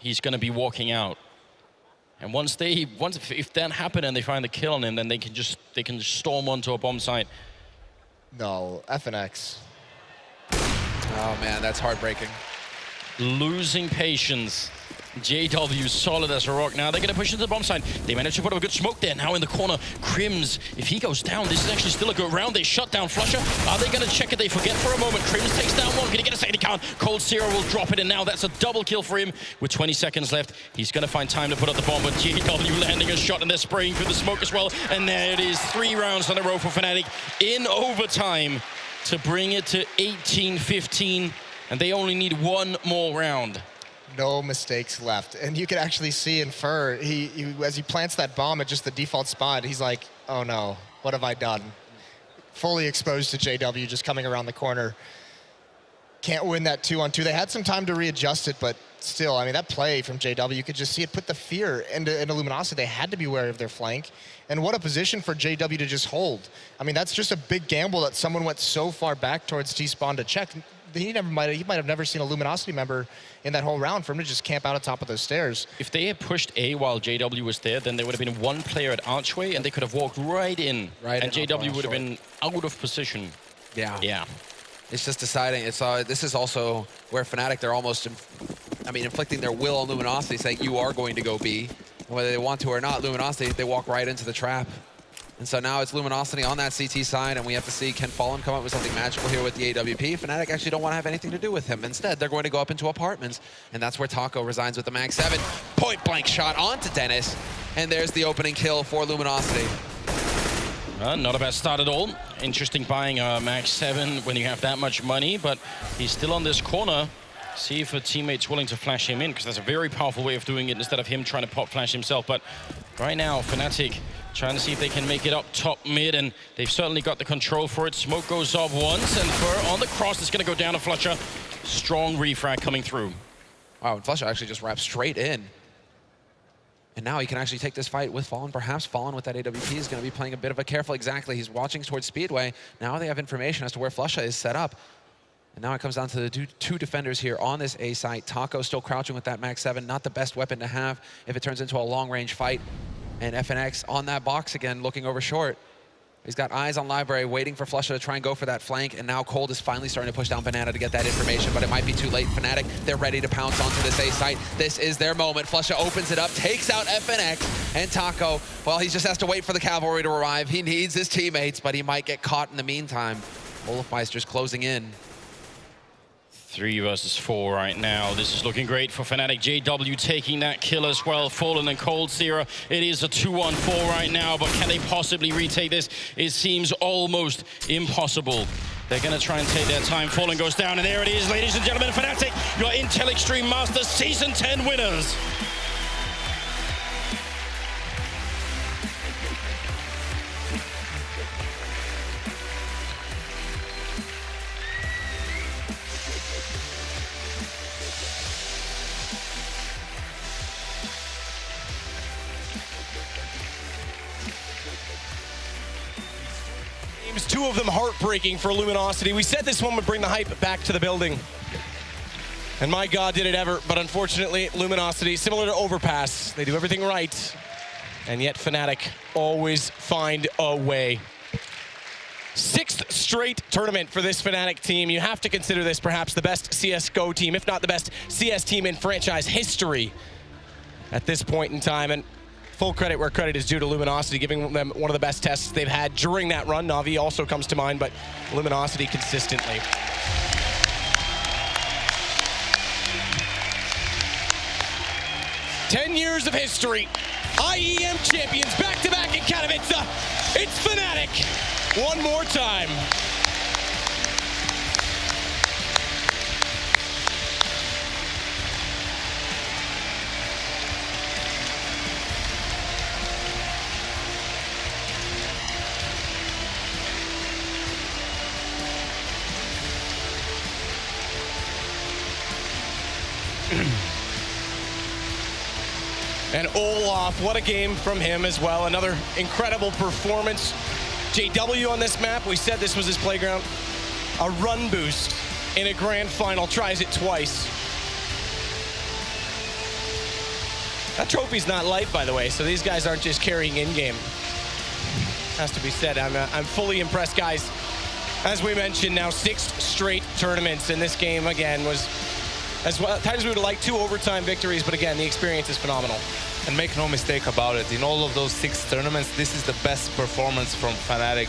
he's going to be walking out. And if that happened and they find the kill on him, then they can just storm onto a bomb site. No, FNX. Oh man, that's heartbreaking. Losing patience. JW solid as a rock. Now they're going to push into the bomb side. They managed to put up a good smoke there. Now in the corner, Crims, if he goes down, this is actually still a good round. They shut down Flusha. Are they going to check it? They forget for a moment. Crims takes down 1. Can he get a second count? Cold Zero will drop it, and now that's a double kill for him with 20 seconds left. He's going to find time to put up the bomb, but JW landing a shot, and they're spraying through the smoke as well. And there it is, 3 rounds in a row for Fnatic in overtime to bring it to 18-15, and they only need 1 more round. No mistakes left. And you can actually see in Fur, as he plants that bomb at just the default spot, he's like, oh no, what have I done? Fully exposed to JW just coming around the corner. Can't win that 2-on-2. They had some time to readjust it, but still, I mean, that play from JW, you could just see it put the fear into Luminosity. They had to be wary of their flank. And what a position for JW to just hold. I mean, that's just a big gamble that someone went so far back towards T-spawn to check. he might have never seen a Luminosity member in that whole round for him to just camp out on top of those stairs. If they had pushed A while JW was there, then there would have been one player at Archway, and they could have walked right in, and JW would have been out of position. Yeah. Yeah. It's just deciding. It's this is also where Fnatic, they're almost, inflicting their will on Luminosity, saying you are going to go B. Whether they want to or not, Luminosity, they walk right into the trap. And so now it's Luminosity on that CT side, and we have to see, can Fallen come up with something magical here with the AWP? Fnatic actually don't want to have anything to do with him. Instead, they're going to go up into apartments, and that's where Taco resigns with the Mag 7. Point-blank shot onto Dennis, and there's the opening kill for Luminosity. Not a bad start at all. Interesting buying a Mag 7 when you have that much money, but he's still on this corner. See if a teammate's willing to flash him in, because that's a very powerful way of doing it instead of him trying to pop flash himself. But right now, Fnatic trying to see if they can make it up top mid, and they've certainly got the control for it. Smoke goes off once, and Fur on the cross is going to go down to Flusher. Strong refrag coming through. Wow, and Flusher actually just wrapped straight in. And now he can actually take this fight with Fallen. Perhaps Fallen with that AWP is going to be playing a bit of a careful. Exactly, he's watching towards Speedway. Now they have information as to where Flusher is set up. And now it comes down to the two defenders here on this A site. Taco still crouching with that Mag 7. Not the best weapon to have if it turns into a long-range fight. And FNX on that box again, looking over short. He's got eyes on Library, waiting for Flusher to try and go for that flank. And now Cold is finally starting to push down Banana to get that information, but it might be too late. Fnatic, they're ready to pounce onto this A site. This is their moment. Flusher opens it up, takes out FNX, and Taco, well, he just has to wait for the cavalry to arrive. He needs his teammates, but he might get caught in the meantime. Olafmeister's closing in. 3 versus 4 right now. This is looking great for Fnatic. JW taking that kill as well. Fallen and Cold Zero. It is a 2-1-4 right now, but can they possibly retake this? It seems almost impossible. They're going to try and take their time. Fallen goes down, and there it is, ladies and gentlemen. Fnatic, your Intel Extreme Masters Season 10 winners. Two of them heartbreaking for Luminosity. We said this one would bring the hype back to the building. And my God, did it ever. But unfortunately, Luminosity, similar to Overpass, they do everything right. And yet Fnatic always find a way. 6th straight tournament for this Fnatic team. You have to consider this perhaps the best CSGO team, if not the best CS team in franchise history at this point in time. And full credit where credit is due to Luminosity, giving them one of the best tests they've had during that run. Na'Vi also comes to mind, but Luminosity consistently. "10 years of history. IEM champions back-to-back in Katowice. It's Fnatic one more time." And Olaf, what a game from him as well. Another incredible performance. JW on this map, we said this was his playground. A run boost in a grand final, tries it twice. That trophy's not light, by the way, so these guys aren't just carrying in-game. Has to be said, I'm fully impressed, guys. As we mentioned, now 6 straight tournaments, and this game, again, was as well, tight as we would like, 2 overtime victories, but again, the experience is phenomenal. And make no mistake about it, in all of those 6 tournaments, this is the best performance from Fnatic.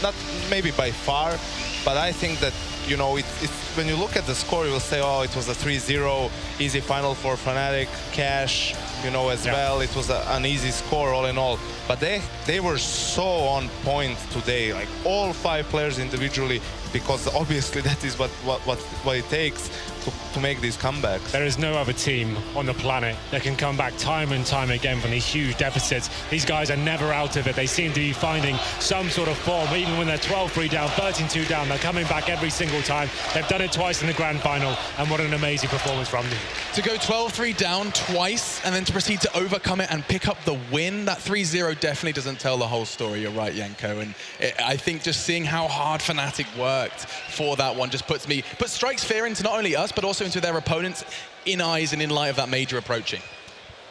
Not maybe by far, but I think that, you know, it's when you look at the score, you will say, oh, it was a 3-0 easy final for Fnatic, Cash, you know, as well. It was an easy score all in all. But they were so on point today, like all 5 players individually, because obviously that is what it takes to make these comebacks. There is no other team on the planet that can come back time and time again from these huge deficits. These guys are never out of it. They seem to be finding some sort of form. Even when they're 12-3 down, 13-2 down, they're coming back every single time. They've done it twice in the grand final, and what an amazing performance from them. To go 12-3 down twice and then to proceed to overcome it and pick up the win. That 3-0 definitely doesn't tell the whole story. You're right, Yanko. And I think just seeing how hard Fnatic worked for that one just puts strikes fear into not only us, but also into their opponents in eyes and in light of that major approaching.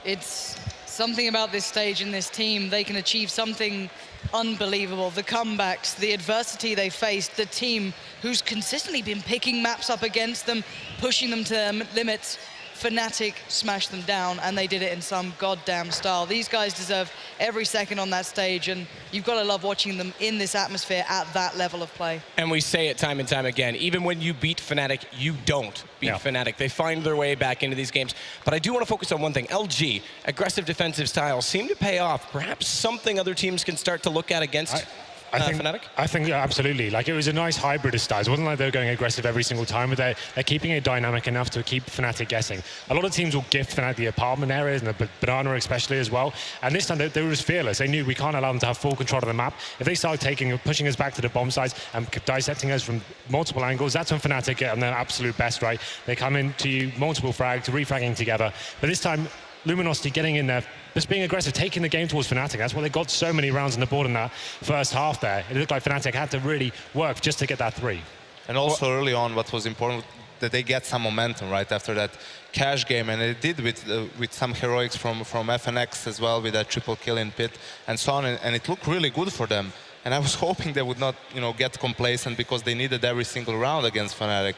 It's something about this stage and this team. They can achieve something unbelievable. The comebacks, the adversity they faced, the team who's consistently been picking maps up against them, pushing them to their limits. Fnatic smashed them down, and they did it in some goddamn style. These guys deserve every second on that stage, and you've got to love watching them in this atmosphere at that level of play. And we say it time and time again, even when you beat Fnatic, you don't beat Fnatic. They find their way back into these games. But I do want to focus on one thing. LG, aggressive defensive styles, seem to pay off. Perhaps something other teams can start to look at against Fnatic? I think absolutely. Like, it was a nice hybrid of styles. It wasn't like they were going aggressive every single time, but they're keeping it dynamic enough to keep Fnatic guessing. A lot of teams will gift Fnatic the apartment areas, and the banana especially as well. And this time they were just fearless. They knew we can't allow them to have full control of the map. If they start pushing us back to the bomb sites and dissecting us from multiple angles, that's when Fnatic get on their absolute best, right? They come into you, multiple frags, refragging together. But this time, Luminosity getting in there, just being aggressive, taking the game towards Fnatic. That's why they got so many rounds on the board in that first half there. It looked like Fnatic had to really work just to get that 3. And also early on, what was important, that they get some momentum right after that cash game, and it did with some heroics from FNX as well, with that triple kill in pit and so on, and it looked really good for them. And I was hoping they would not, get complacent, because they needed every single round against Fnatic.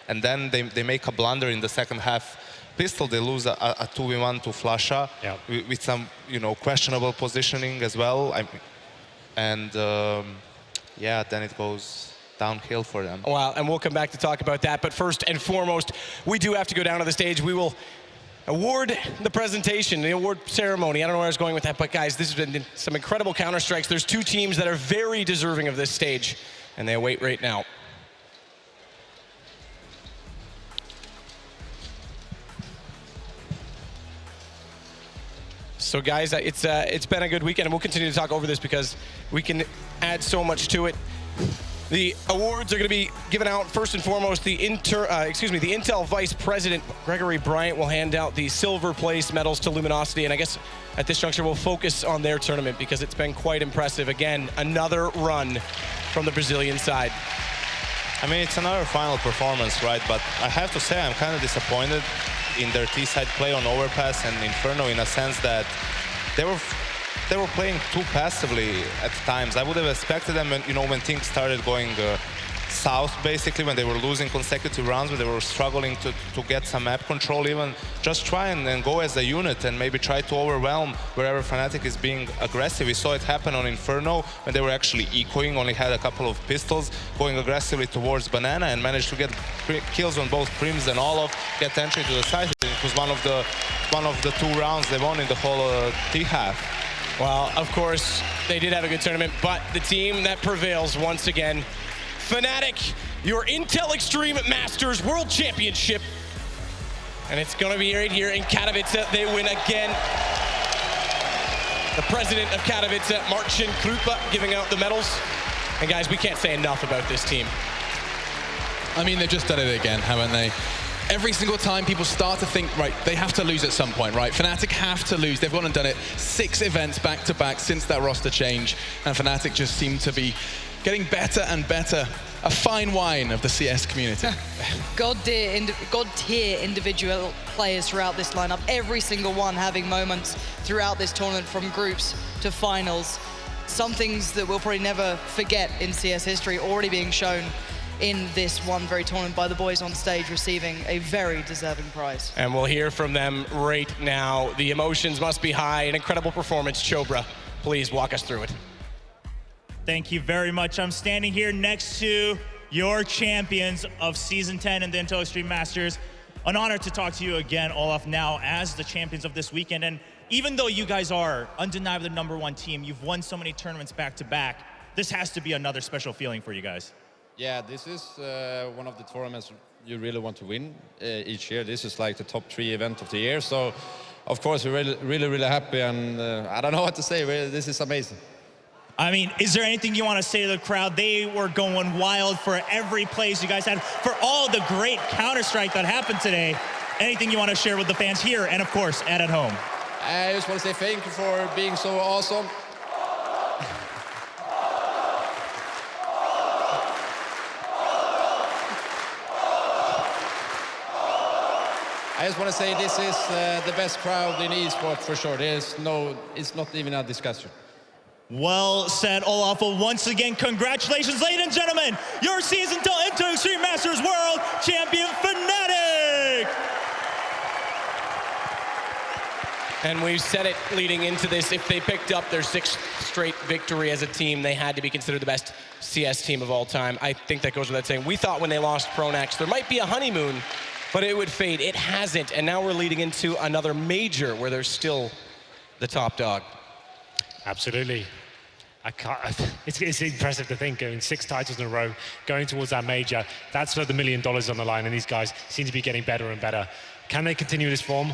And then they make a blunder in the second half. Pistol, they lose a 2v1 to Flasha with some, questionable positioning as well. Then it goes downhill for them. Well, and we'll come back to talk about that. But first and foremost, we do have to go down to the stage. We will award the presentation, the award ceremony. I don't know where I was going with that, but guys, this has been some incredible counter-strikes. There's 2 teams that are very deserving of this stage, and they await right now. So guys, it's been a good weekend, and we'll continue to talk over this because we can add so much to it. The awards are going to be given out. First and foremost, the Intel Vice President, Gregory Bryant, will hand out the silver place medals to Luminosity. And I guess at this juncture, we'll focus on their tournament because it's been quite impressive. Again, another run from the Brazilian side. I mean, it's another final performance, right? But I have to say, I'm kind of disappointed in their T-side play on Overpass and Inferno, in a sense that they were playing too passively at times. I would have expected them, when things started going south, basically, when they were losing consecutive rounds, when they were struggling to get some map control even, just try and go as a unit and maybe try to overwhelm wherever Fnatic is being aggressive. We saw it happen on Inferno when they were actually ecoing, only had a couple of pistols, going aggressively towards Banana and managed to get kills on both Prims and Olof, get entry to the side. It was one of the 2 rounds they won in the whole T-half. Well, of course, they did have a good tournament, but the team that prevails once again, Fnatic, your Intel Extreme Masters World Championship. And it's going to be right here in Katowice. They win again. The president of Katowice, Marcin Krupa, giving out the medals. And guys, we can't say enough about this team. I mean, they've just done it again, haven't they? Every single time people start to think, right, they have to lose at some point, right? Fnatic have to lose. They've gone and done it 6 events back-to-back since that roster change. And Fnatic just seem to be getting better and better. A fine wine of the CS community. God-tier individual players throughout this lineup. Every single one having moments throughout this tournament, from groups to finals. Some things that we'll probably never forget in CS history already being shown in this one very tournament by the boys on stage, receiving a very deserving prize. And we'll hear from them right now. The emotions must be high. An incredible performance. Chobra, please walk us through it. Thank you very much. I'm standing here next to your champions of Season 10 in the Intel Extreme Masters. An honor to talk to you again, Olaf, now as the champions of this weekend. And even though you guys are undeniably the #1 team, you've won so many tournaments back-to-back, this has to be another special feeling for you guys. Yeah, this is one of the tournaments you really want to win each year. This is like the top 3 event of the year. So, of course, we're really happy, and I don't know what to say. This is amazing. I mean, is there anything you want to say to the crowd? They were going wild for every place you guys had, for all the great Counter-Strike that happened today. Anything you want to share with the fans here and, of course, at home? I just want to say thank you for being so awesome. I just want to say this is the best crowd in esports for sure. It's not even a discussion. Well said, Olaf. Well, once again, congratulations, ladies and gentlemen, your season into Extreme Masters World Champion Fnatic! And we said it leading into this, if they picked up their 6th straight victory as a team, they had to be considered the best CS team of all time. I think that goes without saying. We thought when they lost Pronax, there might be a honeymoon, but it would fade. It hasn't, and now we're leading into another major where they're still the top dog. Absolutely. It's impressive to think, going 6 titles in a row, going towards that major. That's for the $1 million on the line, and these guys seem to be getting better and better. Can they continue this form?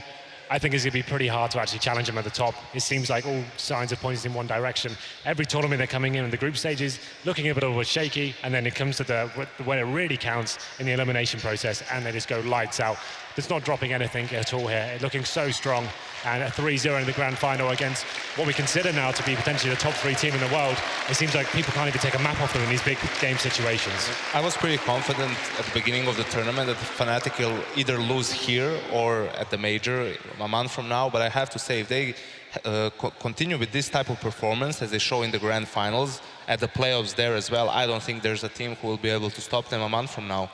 I think it's going to be pretty hard to actually challenge them at the top. It seems like all signs are pointing in one direction. Every tournament they're coming in the group stages, looking a bit shaky, and then it comes to when it really counts in the elimination process, and they just go lights out. It's not dropping anything at all here. It's looking so strong, and a 3-0 in the grand final against what we consider now to be potentially the top 3 team in the world. It seems like people can't even take a map off them in these big game situations. I was pretty confident at the beginning of the tournament that Fnatic will either lose here or at the major a month from now, but I have to say, if they continue with this type of performance as they show in the grand finals, at the playoffs there as well, I don't think there's a team who will be able to stop them a month from now.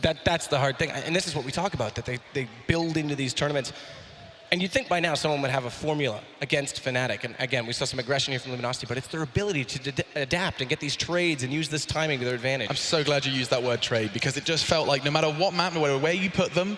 That's the hard thing, and this is what we talk about, that they build into these tournaments. And you'd think by now someone would have a formula against Fnatic. And again, we saw some aggression here from Luminosity, but it's their ability to adapt and get these trades and use this timing to their advantage. I'm so glad you used that word trade, because it just felt like no matter what map, no matter where you put them,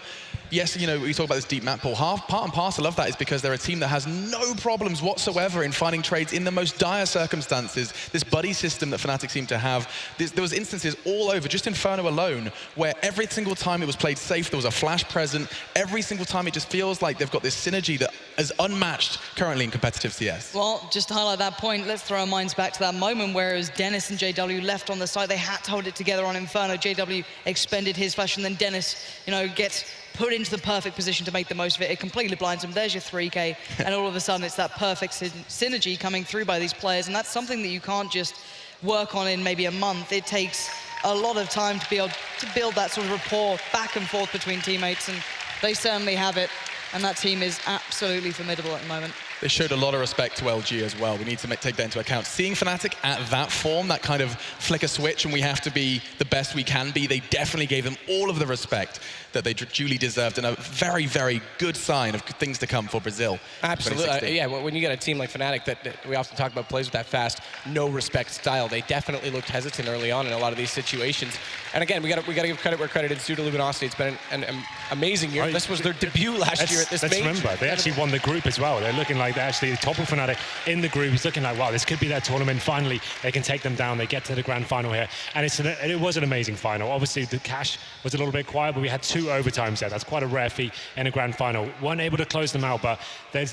yes, you know, we talk about this deep map pool. Part and parcel of that is because they're a team that has no problems whatsoever in finding trades in the most dire circumstances. This buddy system that Fnatic seem to have, there was instances all over, just Inferno alone, where every single time it was played safe, there was a flash present. Every single time it just feels like they've got this synergy that is unmatched currently in competitive CS. Well, just to highlight that point, let's throw our minds back to that moment where it was Dennis and JW left on the site. They had to hold it together on Inferno. JW expended his flash, and then Dennis, you know, gets put into the perfect position to make the most of it. It completely blinds him. There's your 3K, and all of a sudden it's that perfect synergy coming through by these players, and that's something that you can't just work on in maybe a month. It takes a lot of time to be able to build that sort of rapport back and forth between teammates, and they certainly have it, and that team is absolutely formidable at the moment. They showed a lot of respect to LG as well. We need to take that into account. Seeing Fnatic at that form, that kind of flicker switch, and we have to be the best we can be, they definitely gave them all of the respect that they duly deserved, and a very, very good sign of things to come for Brazil. Absolutely. Yeah, when you get a team like Fnatic that we often talk about plays with that fast, no respect style, they definitely looked hesitant early on in a lot of these situations. And again, we got to give credit where credit is due to Luminosity. It's been an amazing year. This was their debut last year at this major. Let's remember, they actually won the group as well. They're looking like they're actually the top of Fnatic in the group. It's looking like, wow, this could be their tournament. Finally, they can take them down. They get to the grand final here. And it was an amazing final. Obviously, the cash was a little bit quiet, but we had 2 overtimes there. That's quite a rare feat in a grand final. Weren't able to close them out, but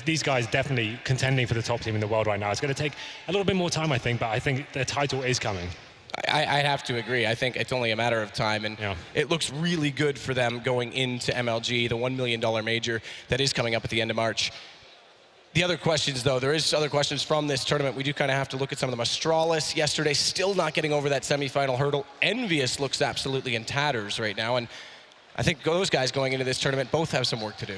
these guys definitely contending for the top team in the world right now. It's going to take a little bit more time, I think, but I think their title is coming. I'd have to agree. I think it's only a matter of time, and it looks really good for them going into MLG, the $1 million major that is coming up at the end of March. The other questions, though, there is other questions from this tournament. We do kind of have to look at some of them. Astralis yesterday still not getting over that semifinal hurdle. Envious looks absolutely in tatters right now, and I think those guys going into this tournament both have some work to do.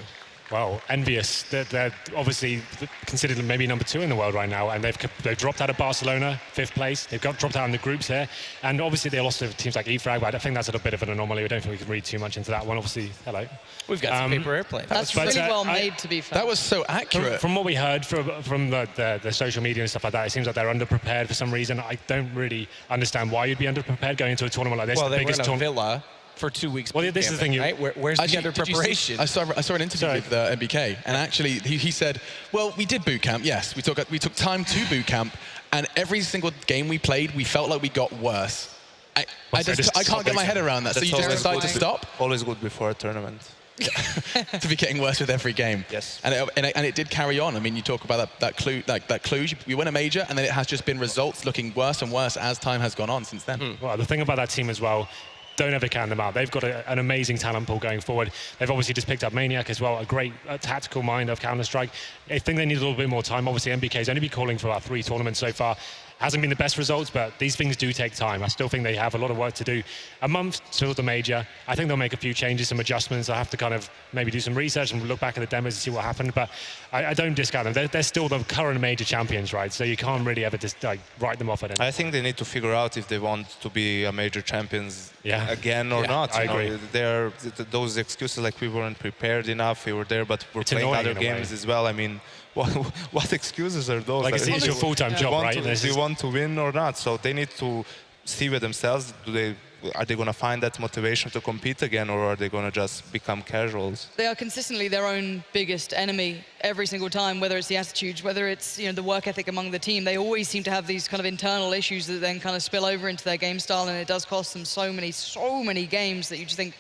Well, Envious, they're obviously considered maybe number 2 in the world right now, and they've dropped out of Barcelona, 5th place. They've dropped out in the groups here, and obviously they lost to teams like eFrag, but I think that's a bit of an anomaly. I don't think we can read too much into that one. Obviously, hello. We've got some paper airplanes. That's really well made, to be fair. That was so accurate. From what we heard from the social media and stuff like that, it seems like they're underprepared for some reason. I don't really understand why you'd be underprepared going into a tournament like this. Well, the they biggest were in a villa for 2 weeks. Well, this is the thing. Right? Where's the under preparation? I saw an interview with MBK, and actually he said, well, we did boot camp, yes. We took time to boot camp, and every single game we played, we felt like we got worse. I can't get my head around that. So you just decide to stop? Always good before a tournament. To be getting worse with every game. Yes. And it did carry on. I mean, you talk about that Cluj, you win a major, and then it has just been results looking worse and worse as time has gone on since then. Well, the thing about that team as well, don't ever count them out. They've got an amazing talent pool going forward. They've obviously just picked up Maniac as well, a great tactical mind of Counter-Strike. I think they need a little bit more time. Obviously, MBK's only been calling for about 3 tournaments so far. Hasn't been the best results, but these things do take time. I still think they have a lot of work to do. A month till the major. I think they'll make a few changes, some adjustments. I have to kind of maybe do some research and look back at the demos and see what happened. But I don't discount them. They're still the current major champions, right? So you can't really ever just write them off at any. I think they need to figure out if they want to be a major champions again or not. I agree. Those excuses like we weren't prepared enough, we were there, but we're It's playing annoying other in a games way. as well. I mean, what excuses are those? Like I say, it's your full-time job, right? Do you want to win or not? So they need to see with themselves. Are they going to find that motivation to compete again, or are they going to just become casuals? They are consistently their own biggest enemy every single time, whether it's the attitudes, whether it's the work ethic among the team. They always seem to have these kind of internal issues that then kind of spill over into their game style, and it does cost them so many games that you just think,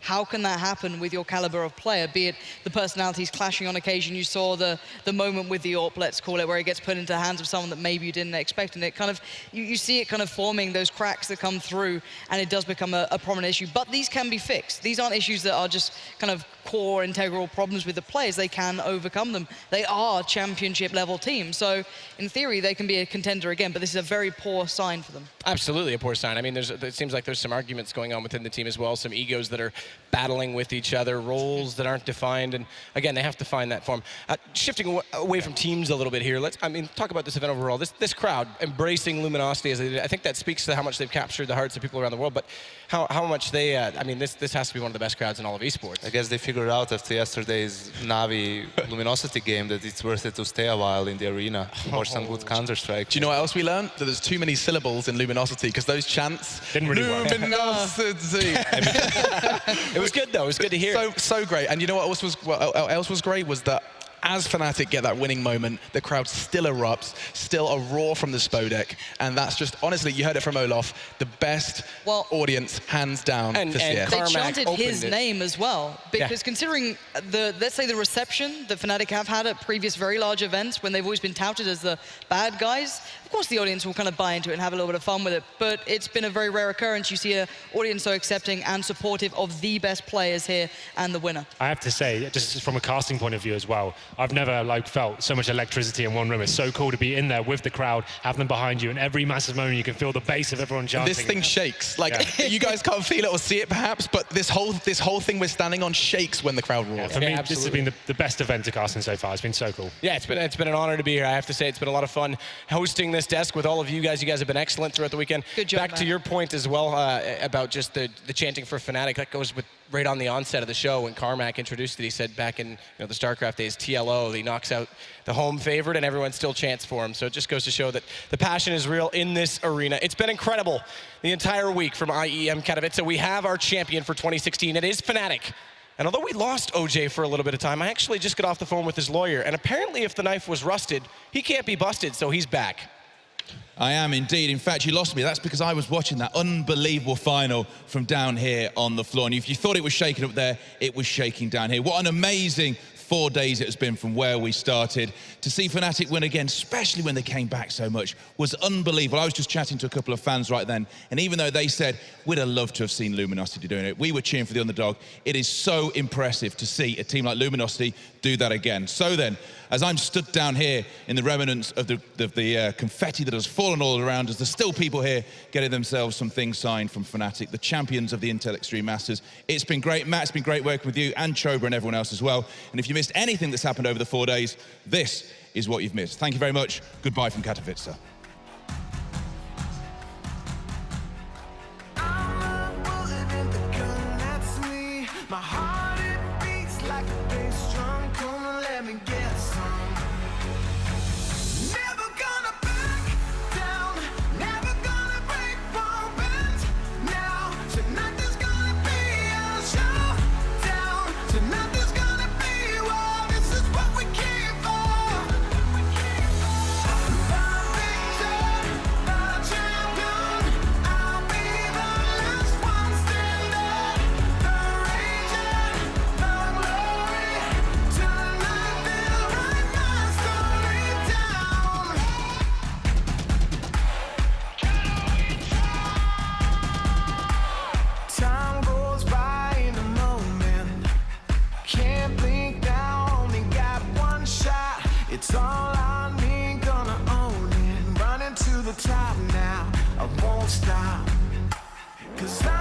how can that happen with your caliber of player? Be it the personalities clashing on occasion. You saw the moment with the AWP, let's call it, where it gets put into the hands of someone that maybe you didn't expect. And it kind of, you see it kind of forming those cracks that come through, and it does become a prominent issue. But these can be fixed. These aren't issues that are just kind of core integral problems with the players. They can overcome them. They are championship level teams. So in theory, they can be a contender again, but this is a very poor sign for them. Absolutely a poor sign. I mean, it seems like there's some arguments going on within the team as well, some egos that are battling with each other, roles that aren't defined, and again, they have to find that form. Shifting away from teams a little bit here, talk about this event overall. This crowd embracing Luminosity as they did, I think that speaks to how much they've captured the hearts of people around the world, but how much they, this has to be one of the best crowds in all of esports. I guess they figured out after yesterday's Navi Luminosity game that it's worth it to stay a while in the arena, watch some good Counter-Strike. Do you know what else we learned? That there's too many syllables in Luminosity, because those chants didn't really work. Luminosity. It was good though. It was good to hear. So great. And you know what else was great was that as Fnatic get that winning moment, the crowd still erupts, still a roar from the Spodek, and that's just, honestly, you heard it from Olaf, the best audience, hands down, for CS. They chanted his name as well, because considering let's say the reception that Fnatic have had at previous very large events, when they've always been touted as the bad guys, of course the audience will kind of buy into it and have a little bit of fun with it, but it's been a very rare occurrence. You see an audience so accepting and supportive of the best players here and the winner. I have to say, just from a casting point of view as well, I've never felt so much electricity in one room. It's so cool to be in there with the crowd, have them behind you, and every massive moment you can feel the bass of everyone chanting. This thing shakes. You guys can't feel it or see it perhaps, but this whole thing we're standing on shakes when the crowd roars. Yeah, for me, this has been the best event to cast in so far. It's been so cool. Yeah, it's been an honor to be here. I have to say, it's been a lot of fun hosting this desk with all of you guys. You guys have been excellent throughout the weekend. Good job, Back to your point as well about just the chanting for Fnatic. That goes with right on the onset of the show when Carmack introduced it. He said back in the StarCraft days, TLO, he knocks out the home favorite and everyone still chants for him. So it just goes to show that the passion is real in this arena. It's been incredible the entire week from IEM Katowice. We have our champion for 2016. It is Fnatic. And although we lost OJ for a little bit of time, I actually just got off the phone with his lawyer. And apparently if the knife was rusted, he can't be busted, so he's back. I am indeed. In fact, you lost me. That's because I was watching that unbelievable final from down here on the floor. And if you thought it was shaking up there, it was shaking down here. What an amazing 4 days it has been from where we started. To see Fnatic win again, especially when they came back so much, was unbelievable. I was just chatting to a couple of fans right then, and even though they said, we'd have loved to have seen Luminosity doing it, we were cheering for the underdog. It is so impressive to see a team like Luminosity do that again. So then, as I'm stood down here in the remnants of the confetti that has fallen all around us, there's still people here getting themselves some things signed from Fnatic, the champions of the Intel Extreme Masters. It's been great, Matt. It's been great working with you and Choba and everyone else as well. And if you missed anything that's happened over the 4 days, this is what you've missed. Thank you very much. Goodbye from Katowice. 'cause